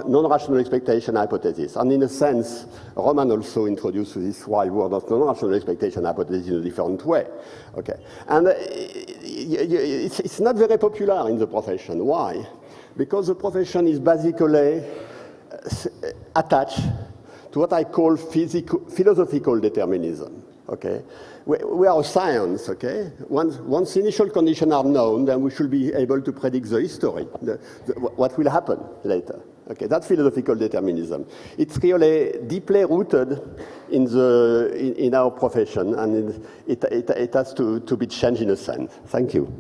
Speaker 4: non-rational expectation hypothesis. And in a sense, Roman also introduced this wild world of non-rational expectation hypothesis in a different way. Okay. And it's not very popular in the profession. Why? Because the profession is basically attached to what I call philosophical determinism. Okay? We are a science, okay? Once initial conditions are known, then we should be able to predict the history, what will happen later. Okay, that's philosophical determinism. It's really deeply rooted in our profession, and it has to be changed in a sense. Thank you.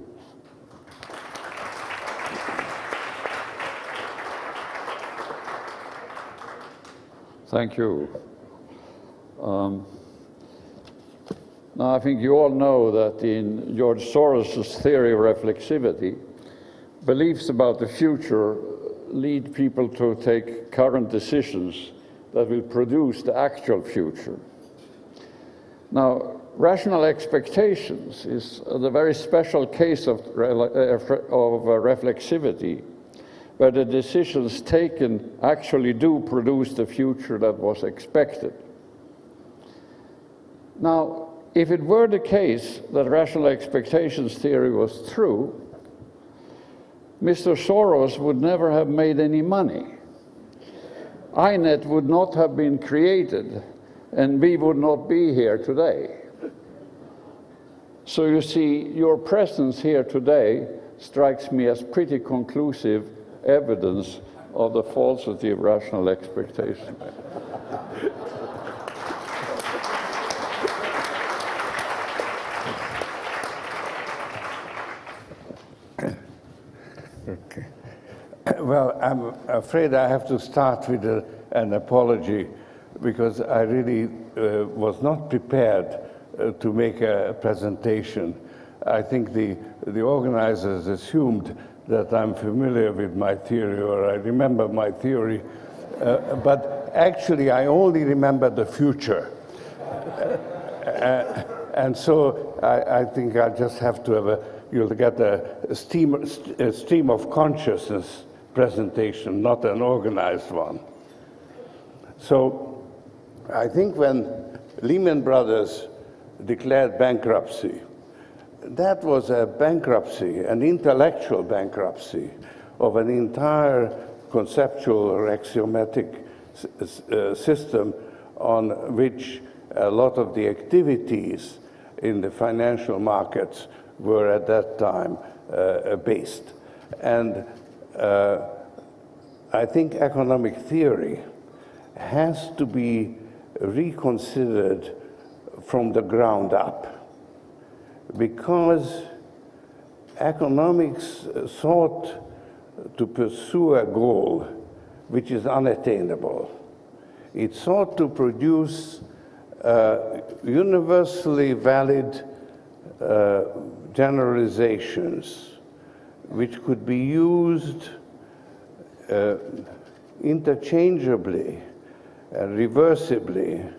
Speaker 1: Thank you. Now, I think you all know that in George Soros' theory of reflexivity, beliefs about the future lead people to take current decisions that will produce the actual future. Now, rational expectations is the very special case of reflexivity, where the decisions taken actually do produce the future that was expected. Now, if it were the case that rational expectations theory was true, Mr. Soros would never have made any money. INET would not have been created, and we would not be here today. So you see, your presence here today strikes me as pretty conclusive evidence of the falsity of rational expectation.
Speaker 5: Okay. Well, I'm afraid I have to start with an apology, because I really was not prepared to make a presentation. I think the organizers assumed that I'm familiar with my theory, or I remember my theory, but actually I only remember the future. And so I think I'll just have to have you'll get a stream of consciousness presentation, not an organized one. So I think when Lehman Brothers declared bankruptcy, that was a bankruptcy, an intellectual bankruptcy of an entire conceptual or axiomatic system on which a lot of the activities in the financial markets were at that time based. And I think economic theory has to be reconsidered from the ground up, because economics sought to pursue a goal which is unattainable. It sought to produce universally valid generalizations which could be used interchangeably and reversibly,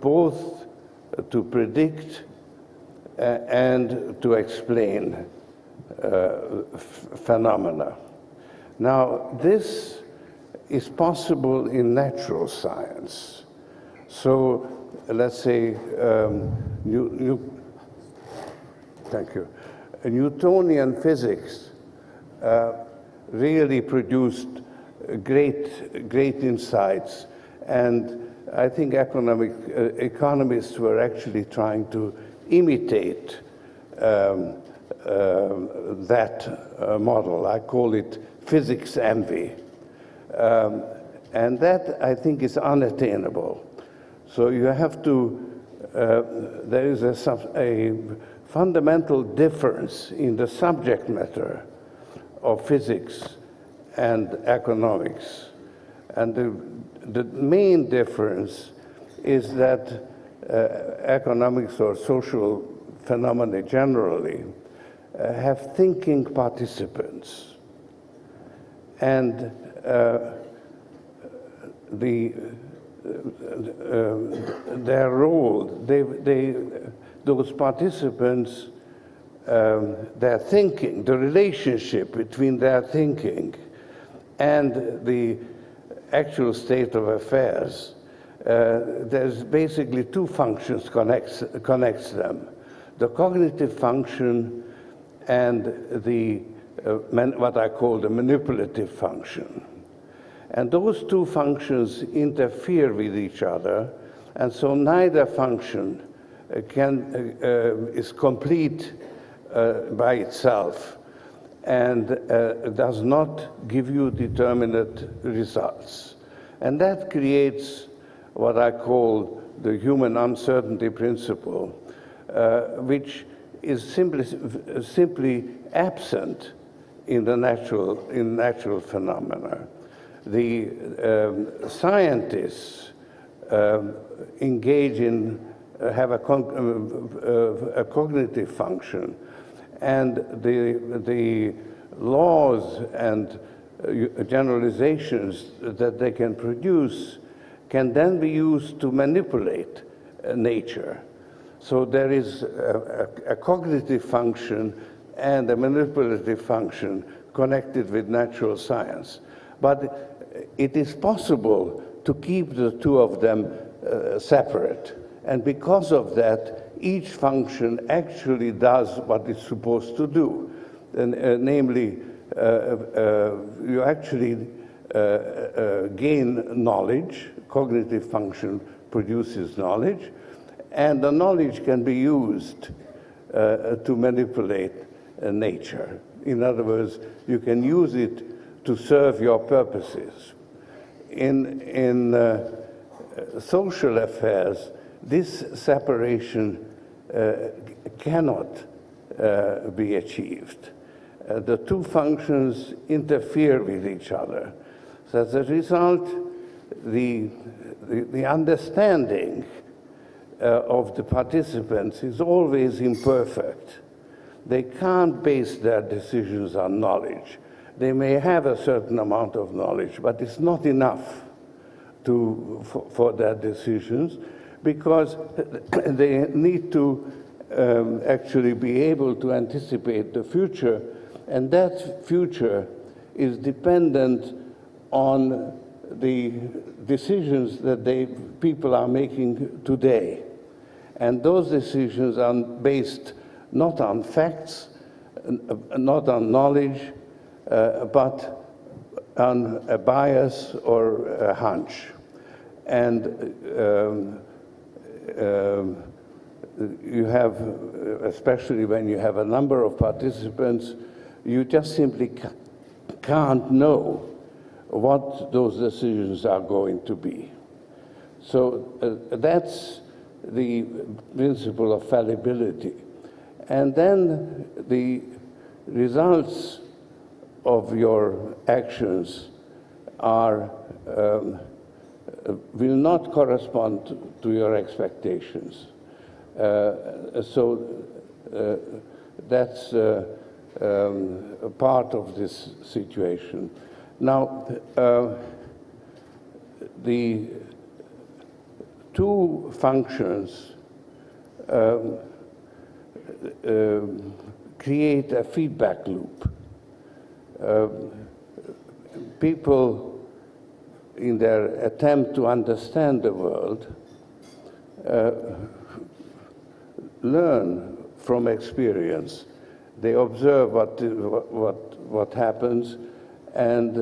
Speaker 5: both to predict and to explain phenomena. Now, this is possible in natural science. So, let's say, thank you. Newtonian physics really produced great insights, and I think economists were actually trying to imitate that model. I call it physics envy. And that, I think, is unattainable. So you have to, there is a fundamental difference in the subject matter of physics and economics. And the main difference is that economics or social phenomena generally have thinking participants. And their role, those participants, their thinking, the relationship between their thinking and the actual state of affairs, there's basically two functions connects them. The cognitive function and the what I call the manipulative function. And those two functions interfere with each other, and so neither function is complete by itself and does not give you determinate results. And that creates what I call the human uncertainty principle, which is simply absent in the natural phenomena. The scientists engage in, have a cognitive function, and the laws and generalizations that they can produce can then be used to manipulate nature. So there is a cognitive function and a manipulative function connected with natural science. But it is possible to keep the two of them separate. And because of that, each function actually does what it's supposed to do. And, namely, you actually gain knowledge, cognitive function produces knowledge, and the knowledge can be used to manipulate nature. In other words, you can use it to serve your purposes. In social affairs, this separation cannot be achieved. The two functions interfere with each other. So as a result, the understanding of the participants is always imperfect. They can't base their decisions on knowledge. They may have a certain amount of knowledge, but it's not enough for their decisions, because they need to actually be able to anticipate the future, and that future is dependent on the decisions that people are making today. And those decisions are based not on facts, not on knowledge, but on a bias or a hunch. And you have, especially when you have a number of participants, you just simply can't know what those decisions are going to be. So that's the principle of fallibility. And then the results of your actions are, will not correspond to your expectations. So that's a part of this situation. Now, the two functions create a feedback loop. People, in their attempt to understand the world, learn from experience. They observe what happens, and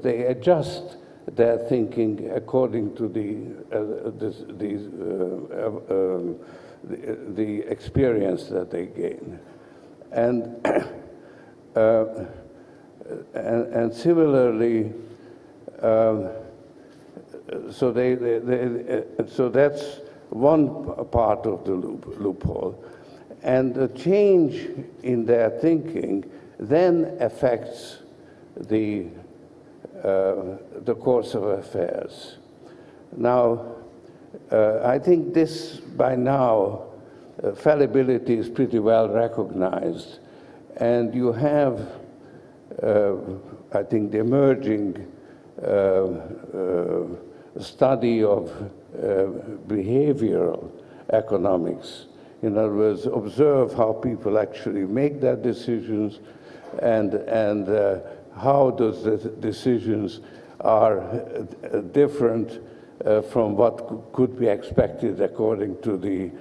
Speaker 5: they adjust their thinking according to the experience that they gain. And similarly, so so that's one part of the loophole. And the change in their thinking then affects the course of affairs. Now, I think this, by now, fallibility is pretty well recognized. And you have, I think, the emerging study of behavioral economics. In other words, observe how people actually make their decisions and how those decisions are different from what could be expected according to the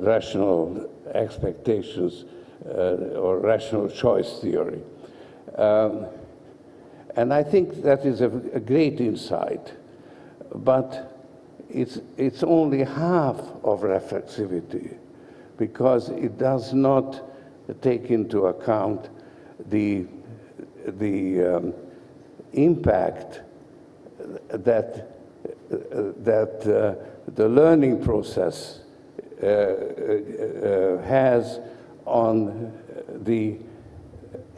Speaker 5: rational expectations or rational choice theory. And I think that is a great insight, but it's only half of reflexivity, because it does not take into account the impact that the learning process has on the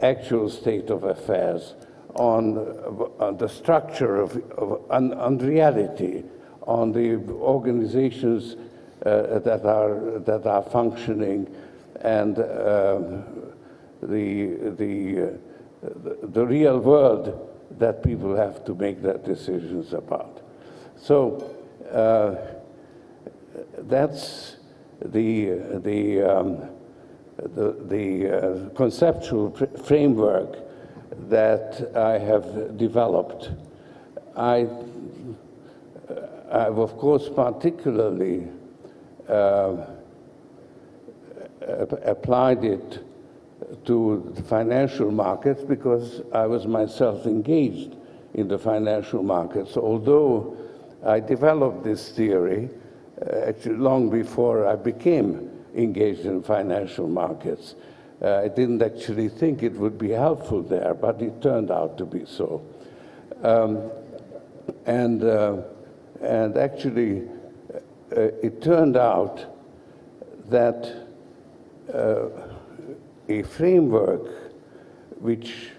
Speaker 5: actual state of affairs, on the structure on reality, on the organizations that are functioning, and the real world that people have to make their decisions about. So that's the conceptual framework that I have developed. I've of course particularly applied it to the financial markets because I was myself engaged in the financial markets, although I developed this theory actually long before I became engaged in financial markets. I didn't actually think it would be helpful there, but it turned out to be so. And actually, it turned out that a framework which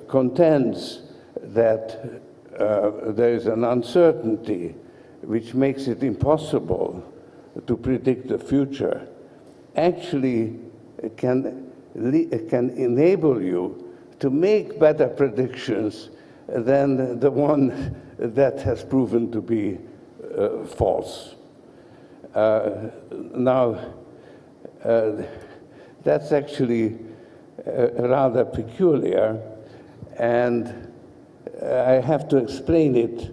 Speaker 5: contends that there is an uncertainty which makes it impossible to predict the future actually can enable you to make better predictions than the one that has proven to be false. Now, that's actually rather peculiar, and I have to explain it,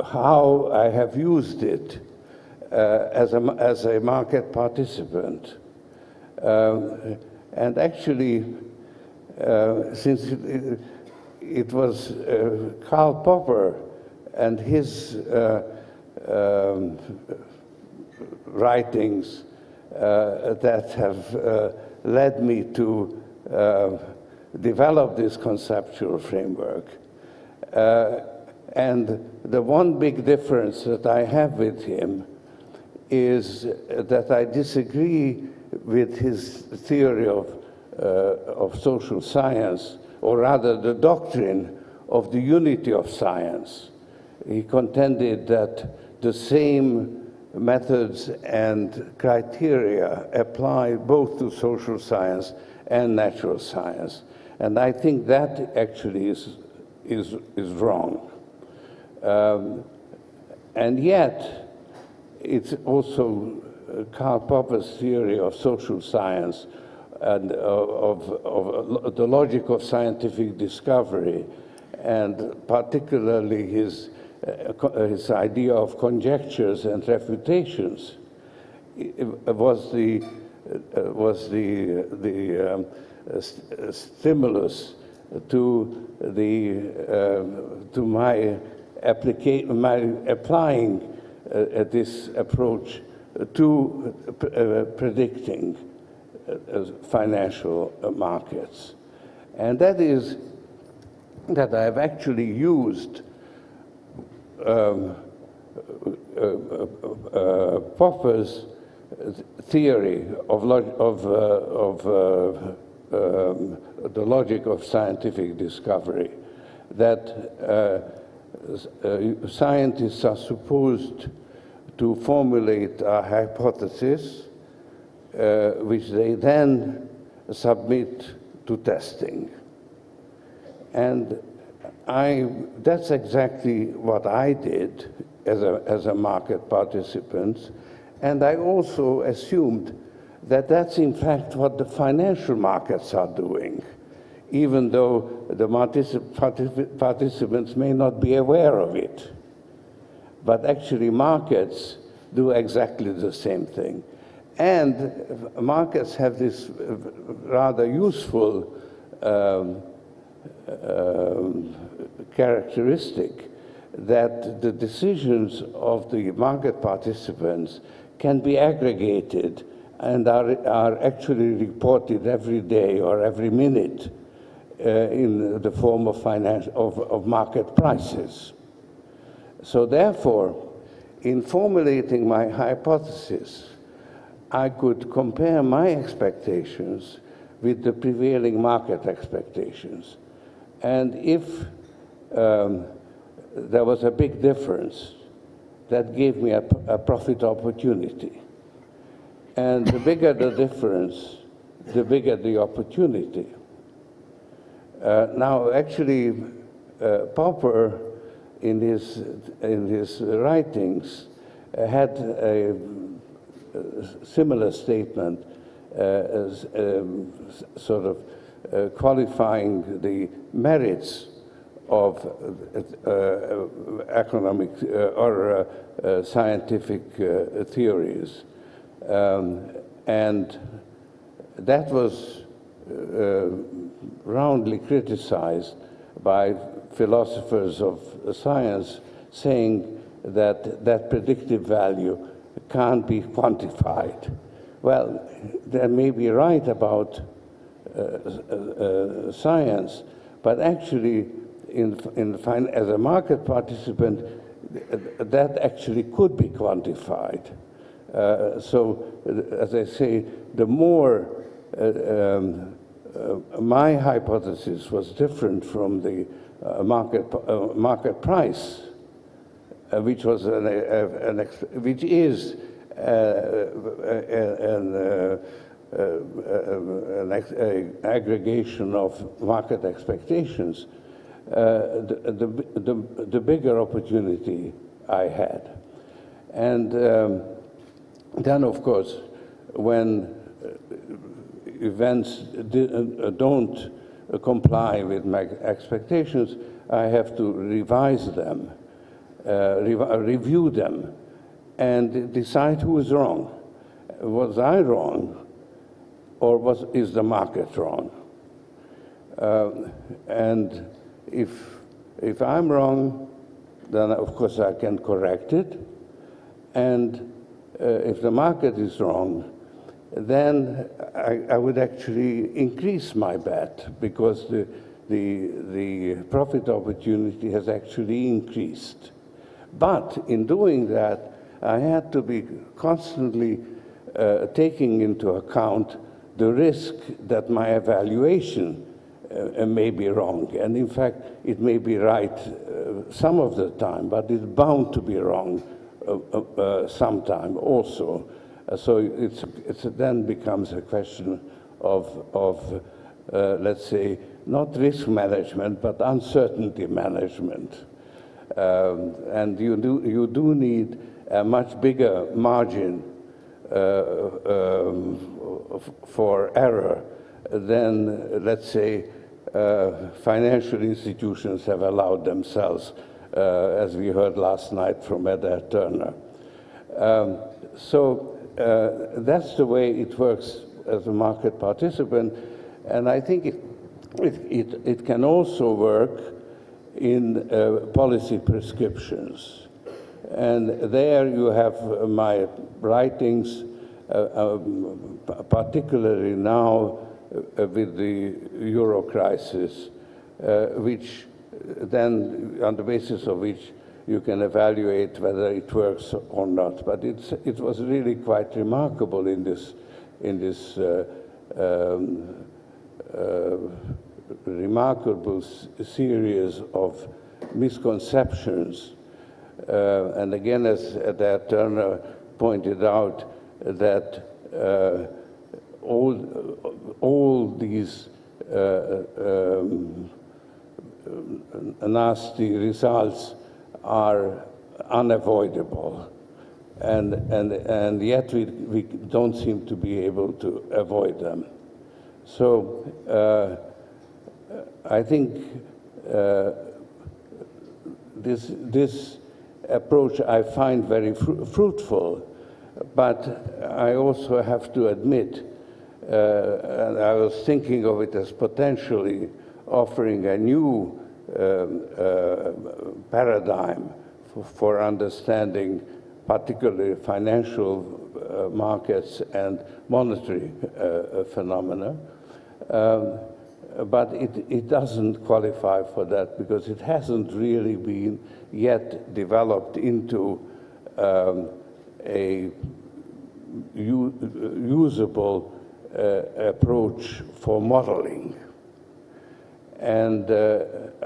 Speaker 5: how I have used it as a market participant. And actually, since it was Karl Popper and his writings that have led me to develop this conceptual framework. And the one big difference that I have with him is that I disagree with his theory of social science, or rather the doctrine of the unity of science. He contended that the same methods and criteria apply both to social science and natural science. And I think that actually is wrong. And yet, it's also Karl Popper's theory of social science and of the logic of scientific discovery, and particularly his idea of conjectures and refutations was the stimulus to my applying this approach to predicting financial markets. And that is that I have actually used Popper's theory of the logic of scientific discovery, that scientists are supposed to formulate a hypothesis which they then submit to testing. And that's exactly what I did as a market participant. And I also assumed that that's in fact what the financial markets are doing, even though the participants may not be aware of it. But actually markets do exactly the same thing. And markets have this rather useful characteristic that the decisions of the market participants can be aggregated and are actually reported every day or every minute in the form of market prices. So therefore, in formulating my hypothesis, I could compare my expectations with the prevailing market expectations. And if there was a big difference, that gave me a profit opportunity. And the bigger the difference, the bigger the opportunity. Now, actually, Popper, in his writings, had a similar statement, as sort of qualifying the merits of economic or scientific theories. And that was roundly criticized by philosophers of science, saying that that predictive value can't be quantified. Well, they may be right about science, but actually, as a market participant, that actually could be quantified. So, as I say, the more my hypothesis was different from the market price, which was which is an aggregation of market expectations. The bigger opportunity I had. And then, of course, when events don't comply with my expectations, I have to revise them, review them, and decide who is wrong. Was I wrong, or is the market wrong? And if I'm wrong, then of course I can correct it. And if the market is wrong, then I would actually increase my bet, because the profit opportunity has actually increased. But in doing that, I had to be constantly taking into account the risk that my evaluation may be wrong. And in fact, it may be right some of the time, but it's bound to be wrong sometime also. So it then becomes a question of let's say, not risk management, but uncertainty management. And you do need a much bigger margin for error than, let's say, financial institutions have allowed themselves, as we heard last night from Ed Turner. So that's the way it works as a market participant, and I think it can also work in policy prescriptions. And there you have my writings, particularly now with the Euro crisis, which then on the basis of which you can evaluate whether it works or not. But it was really quite remarkable in this remarkable series of misconceptions. And again, as that Turner pointed out, that all these nasty results are unavoidable, and yet we don't seem to be able to avoid them. So I think this approach I find very fruitful, but I also have to admit, and I was thinking of it as potentially offering a new paradigm for understanding particularly financial markets and monetary phenomena. But it doesn't qualify for that because it hasn't really been yet developed into a usable approach for modeling. And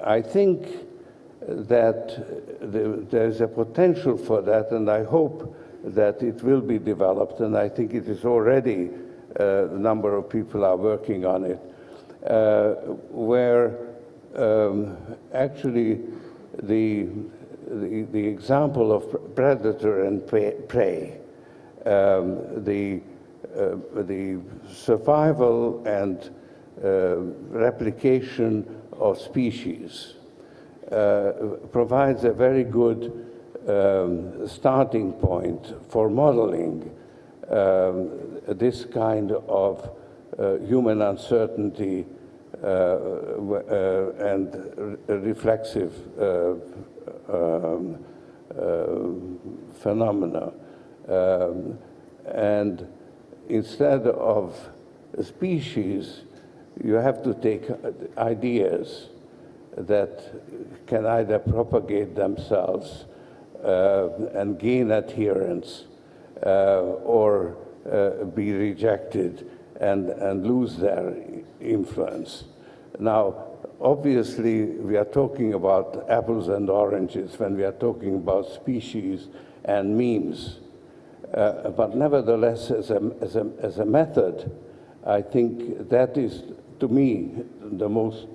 Speaker 5: I think that there's a potential for that, and I hope that it will be developed, and I think it is already, a number of people are working on it, where actually the example of predator and prey, the survival and replication of species provides a very good starting point for modeling this kind of human uncertainty and reflexive phenomena. And instead of a species, you have to take ideas that can either propagate themselves and gain adherence or be rejected and lose their influence. Now, obviously, we are talking about apples and oranges when we are talking about species and memes. But nevertheless, as a method, I think that is, to me, the most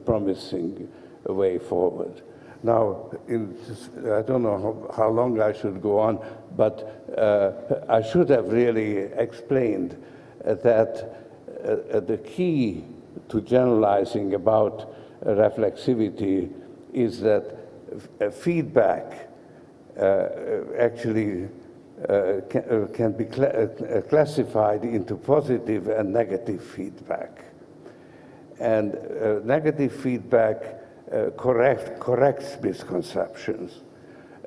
Speaker 5: promising way forward. Now, I don't know how long I should go on, but I should have really explained that the key to generalizing about reflexivity is that feedback actually can be classified into positive and negative feedback. And negative feedback corrects misconceptions.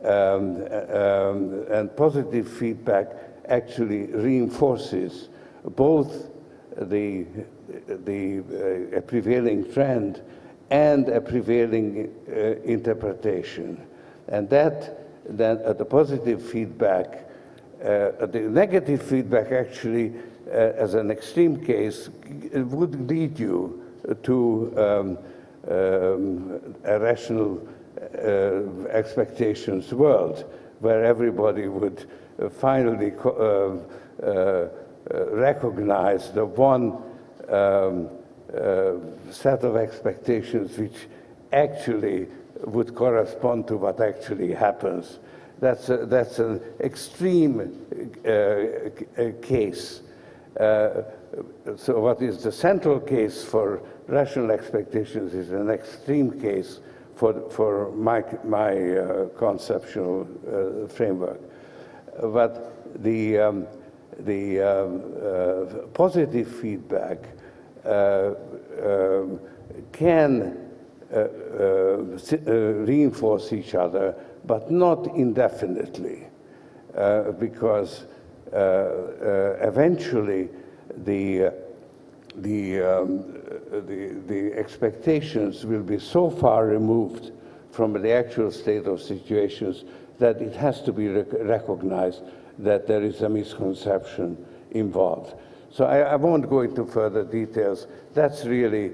Speaker 5: And positive feedback actually reinforces both the prevailing trend and a prevailing interpretation. And that then the positive feedback, the negative feedback actually, as an extreme case, would lead you to a rational expectations world where everybody would finally recognize the one set of expectations which actually would correspond to what actually happens. That's an extreme case. So what is the central case for rational expectations is an extreme case for my conceptual framework. But the positive feedback can reinforce each other, but not indefinitely, because eventually the the expectations will be so far removed from the actual state of situations that it has to be recognized that there is a misconception involved. So I won't go into further details. That's really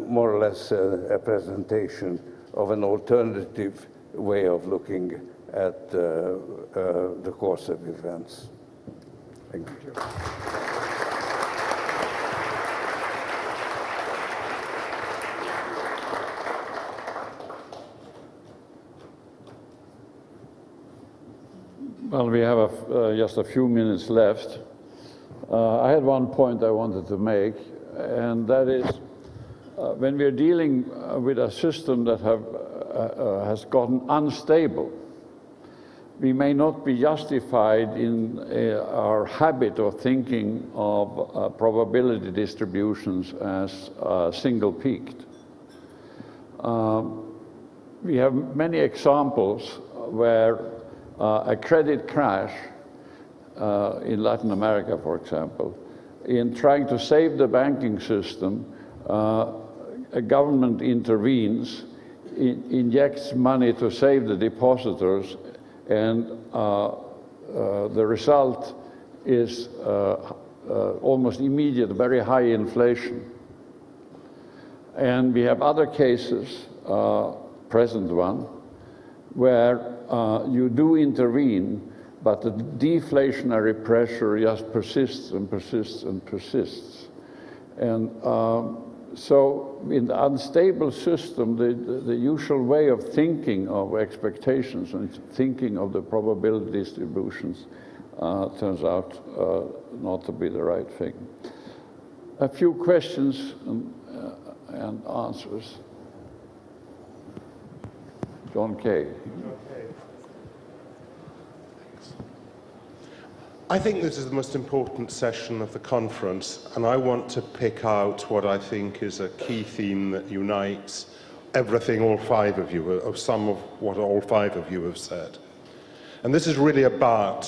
Speaker 5: more or less a presentation of an alternative way of looking at the course of events. Thank you.
Speaker 1: Well, we have just a few minutes left. I had one point I wanted to make, and that is when we're dealing with a system that has gotten unstable, we may not be justified in our habit of thinking of probability distributions as single-peaked. We have many examples where a credit crash in Latin America, for example, in trying to save the banking system, a government intervenes, injects money to save the depositors, and the result is almost immediate, very high inflation. And we have other cases, present one, where you do intervene, but the deflationary pressure just persists and persists and persists. And so in the unstable system, the usual way of thinking of expectations and thinking of the probability distributions turns out not to be the right thing. A few questions and answers. John Kay.
Speaker 6: I think this is the most important session of the conference, and I want to pick out what I think is a key theme that unites everything all five of you, of some of what all five of you have said. And this is really about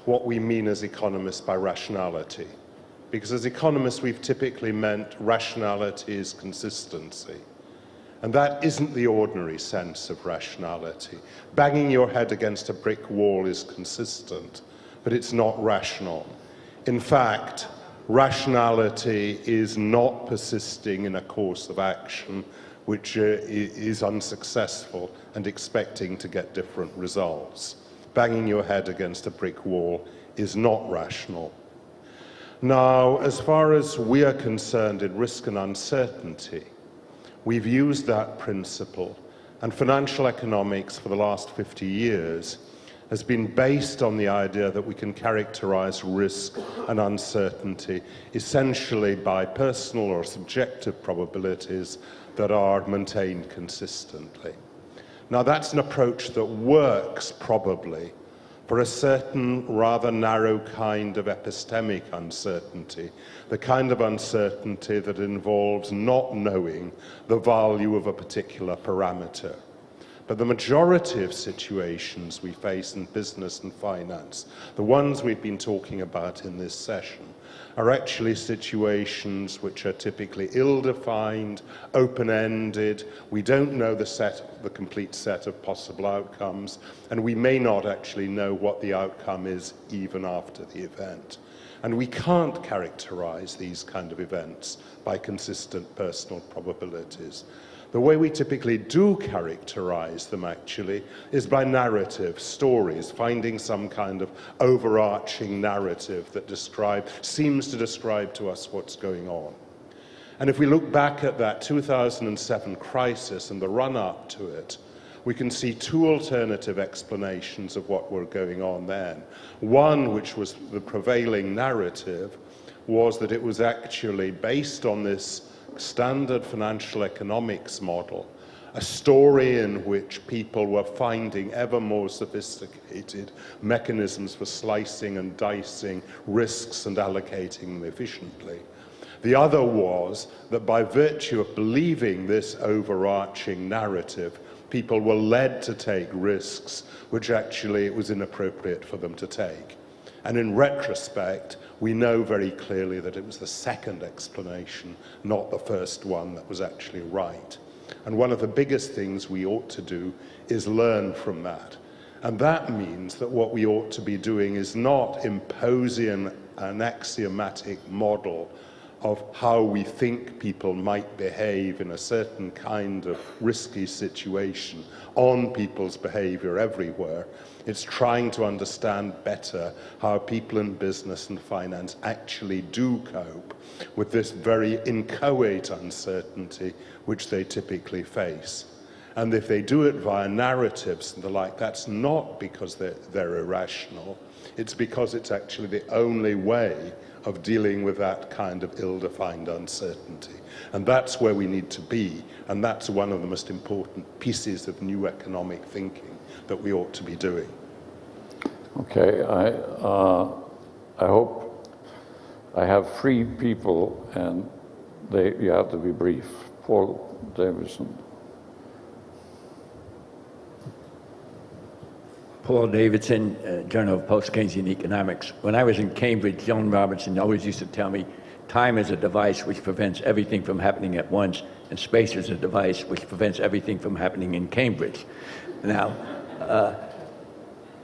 Speaker 6: what we mean as economists by rationality. Because as economists, we've typically meant rationality is consistency. And that isn't the ordinary sense of rationality. Banging your head against a brick wall is consistent, but it's not rational. In fact, rationality is not persisting in a course of action which is unsuccessful and expecting to get different results. Banging your head against a brick wall is not rational. Now, as far as we are concerned in risk and uncertainty, we've used that principle, and financial economics for the last 50 years has been based on the idea that we can characterize risk and uncertainty essentially by personal or subjective probabilities that are maintained consistently. Now, that's an approach that works probably for a certain rather narrow kind of epistemic uncertainty, the kind of uncertainty that involves not knowing the value of a particular parameter. But the majority of situations we face in business and finance, the ones we've been talking about in this session, are actually situations which are typically ill-defined, open-ended. We don't know the complete set of possible outcomes, and we may not actually know what the outcome is even after the event. And we can't characterize these kind of events by consistent personal probabilities. The way we typically do characterize them, actually, is by narrative, stories, finding some kind of overarching narrative that seems to describe to us what's going on. And if we look back at that 2007 crisis and the run-up to it, we can see two alternative explanations of what were going on then. One, which was the prevailing narrative, was that it was actually based on this standard financial economics model, a story in which people were finding ever more sophisticated mechanisms for slicing and dicing risks and allocating them efficiently. The other was that by virtue of believing this overarching narrative, people were led to take risks which actually it was inappropriate for them to take. And in retrospect, we know very clearly that it was the second explanation, not the first one, that was actually right. And one of the biggest things we ought to do is learn from that. And that means that what we ought to be doing is not imposing an axiomatic model of how we think people might behave in a certain kind of risky situation on people's behavior everywhere. It's trying to understand better how people in business and finance actually do cope with this very inchoate uncertainty which they typically face. And if they do it via narratives and the like, that's not because they're irrational, it's because it's actually the only way of dealing with that kind of ill-defined uncertainty. And that's where we need to be, and that's one of the most important pieces of new economic thinking that we ought to be doing.
Speaker 1: Okay, I hope I have 3 people, and you have to be brief. Paul Davidson.
Speaker 7: Paul Davidson, Journal of Post-Keynesian Economics. When I was in Cambridge, Joan Robinson always used to tell me, time is a device which prevents everything from happening at once, and space is a device which prevents everything from happening in Cambridge. Now,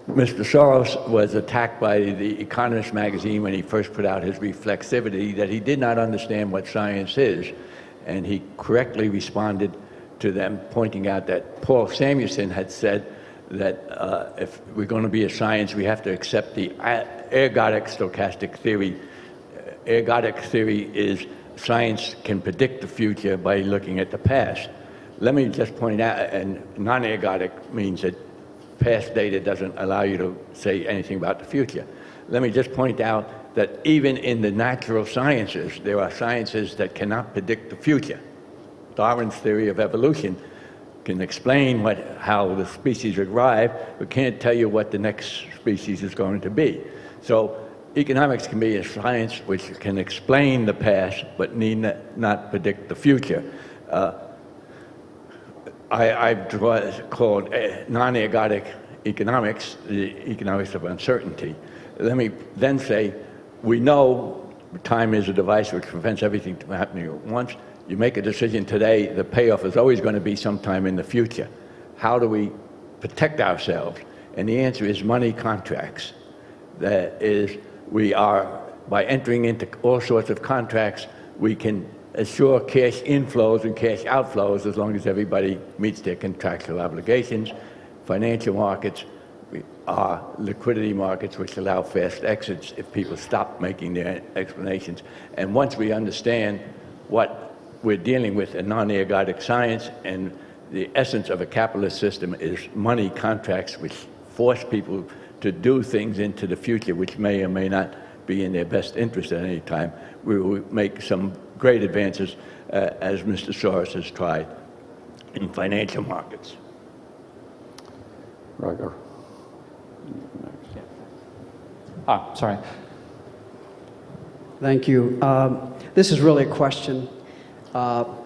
Speaker 7: Mr. Soros was attacked by The Economist magazine when he first put out his reflexivity that he did not understand what science is, and he correctly responded to them, pointing out that Paul Samuelson had said that if we're going to be a science, we have to accept the ergodic stochastic theory. Ergodic theory is science can predict the future by looking at the past. Let me just point out, and non-ergodic means that past data doesn't allow you to say anything about the future. Let me just point out that even in the natural sciences, there are sciences that cannot predict the future. Darwin's theory of evolution can explain how the species arrived, but can't tell you what the next species is going to be. So economics can be a science which can explain the past, but need not predict the future. I've called non-ergodic economics the economics of uncertainty. Let me then say, we know time is a device which prevents everything from happening at once. You make a decision today, the payoff is always going to be sometime in the future. How do we protect ourselves? And the answer is money contracts. That is, we are, by entering into all sorts of contracts, we can assure cash inflows and cash outflows as long as everybody meets their contractual obligations. Financial markets are liquidity markets which allow fast exits if people stop making their explanations. And once we understand what we're dealing with in non-ergodic science, and the essence of a capitalist system is money contracts which force people to do things into the future which may or may not be in their best interest at any time, we will make some great advances, as Mr. Soros has tried in financial markets.
Speaker 1: Roger.
Speaker 8: Sorry. Thank you. This is really a question. All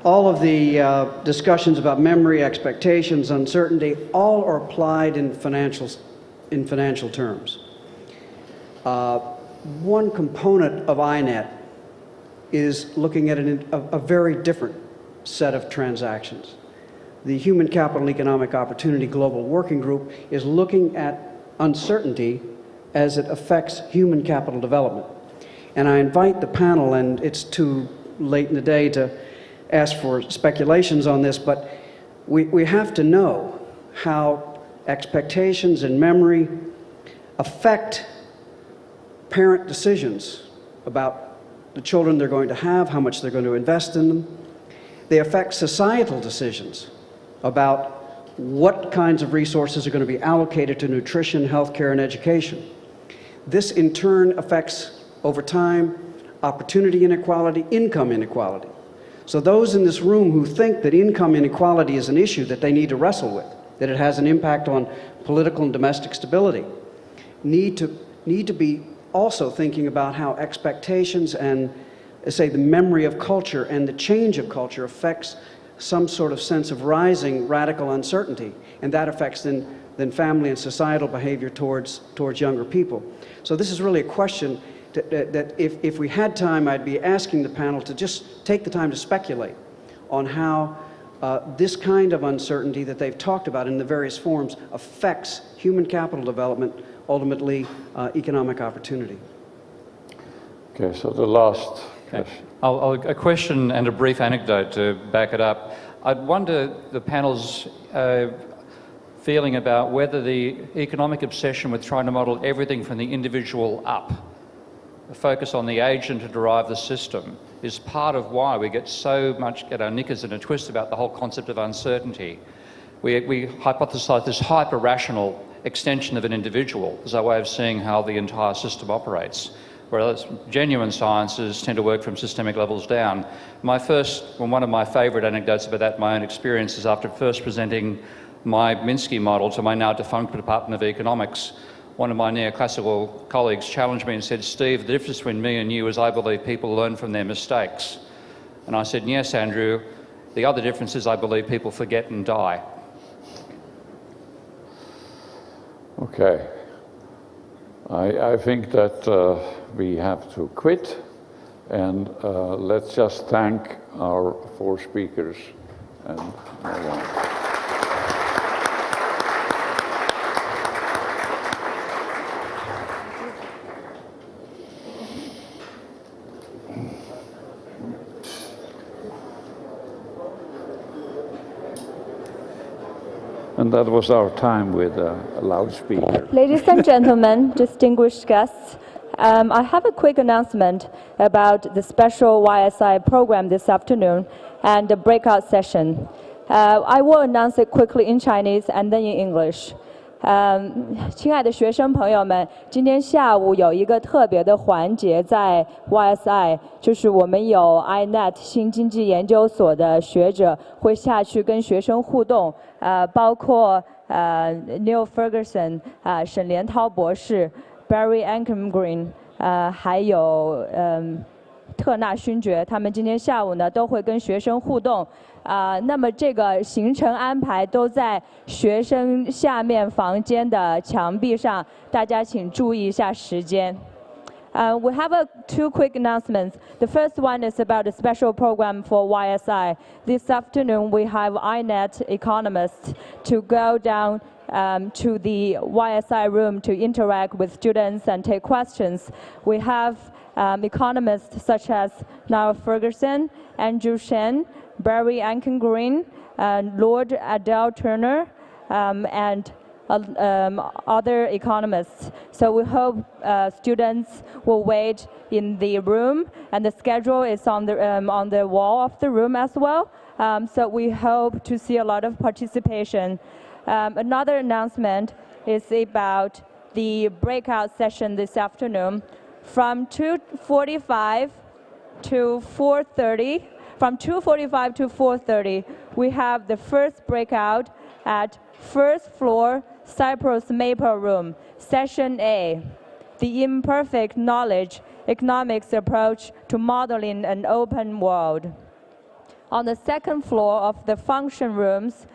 Speaker 8: of the discussions about memory, expectations, uncertainty, all are applied in financial terms. One component of INET is looking at a very different set of transactions. The Human Capital Economic Opportunity Global Working Group is looking at uncertainty as it affects human capital development. And I invite the panel, and it's too late in the day to ask for speculations on this, but we have to know how expectations and memory affect parent decisions about the children they're going to have, how much they're going to invest in them. They affect societal decisions about what kinds of resources are going to be allocated to nutrition, healthcare, and education. This in turn affects, over time, opportunity inequality, income inequality. So those in this room who think that income inequality is an issue that they need to wrestle with, that it has an impact on political and domestic stability, need to be also thinking about how expectations and, say, the memory of culture and the change of culture affects some sort of sense of rising radical uncertainty. And that affects then than family and societal behavior towards younger people. So this is really a question that if we had time, I'd be asking the panel to just take the time to speculate on how this kind of uncertainty that they've talked about in the various forms affects human capital development, ultimately economic opportunity.
Speaker 1: Okay, so the last question.
Speaker 9: A question and a brief anecdote to back it up. I'd wonder the panel's feeling about whether the economic obsession with trying to model everything from the individual up, the focus on the agent to derive the system, is part of why we get our knickers in a twist about the whole concept of uncertainty. We hypothesize this hyper-rational extension of an individual as our way of seeing how the entire system operates, whereas genuine sciences tend to work from systemic levels down. One of my favourite anecdotes about that, my own experience, is after first presenting my Minsky model to my now defunct Department of Economics, one of my neoclassical colleagues challenged me and said, "Steve, the difference between me and you is I believe people learn from their mistakes." And I said, "Yes, Andrew, the other difference is I believe people forget and die."
Speaker 1: Okay. I think that we have to quit, and let's just thank our 4 speakers and move on. And that was our time with a loudspeaker.
Speaker 10: Ladies and gentlemen, distinguished guests, I have a quick announcement about the special YSI program this afternoon and the breakout session. I will announce it quickly in Chinese and then in English. 亲爱的学生朋友们，今天下午有一个特别的环节在 YSI， 就是我们有 INET 新经济研究所的学者会下去跟学生互动，包括Neil Ferguson 沈连涛博士 Barry Ankengreen 还有特纳勋爵，他们今天下午呢都会跟学生互动。那么这个行程安排都在学生下面房间的墙壁上，大家请注意一下时间。We have 2 quick announcements. The first one is about a special program for YSI. This afternoon we have INET economists to go down to the YSI room to interact with students and take questions. We have economists such as Niall Ferguson, Andrew Shen, Barry Ankengreen, Lord Adele Turner, and other economists. So we hope students will wait in the room, and the schedule is on the wall of the room as well. So we hope to see a lot of participation. Another announcement is about the breakout session this afternoon from 2:45 to 4:30. From 2:45 to 4:30, we have the first breakout at first floor Cyprus Maple Room, Session A, the Imperfect Knowledge Economics Approach to Modeling an Open World. On the second floor of the function rooms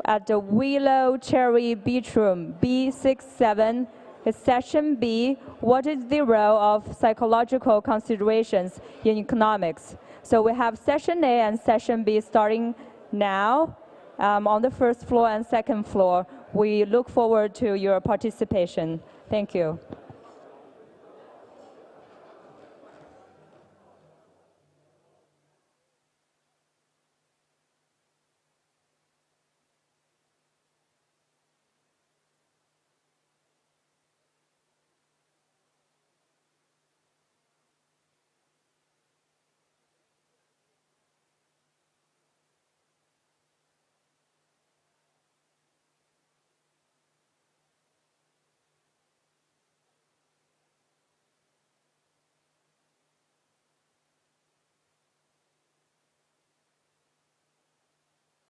Speaker 10: at the Willow Cherry Beach Room, B67, is Session B, What is the Role of Psychological Considerations in Economics? So we have Session A and Session B starting now on the first floor and second floor. We look forward to your participation. Thank you.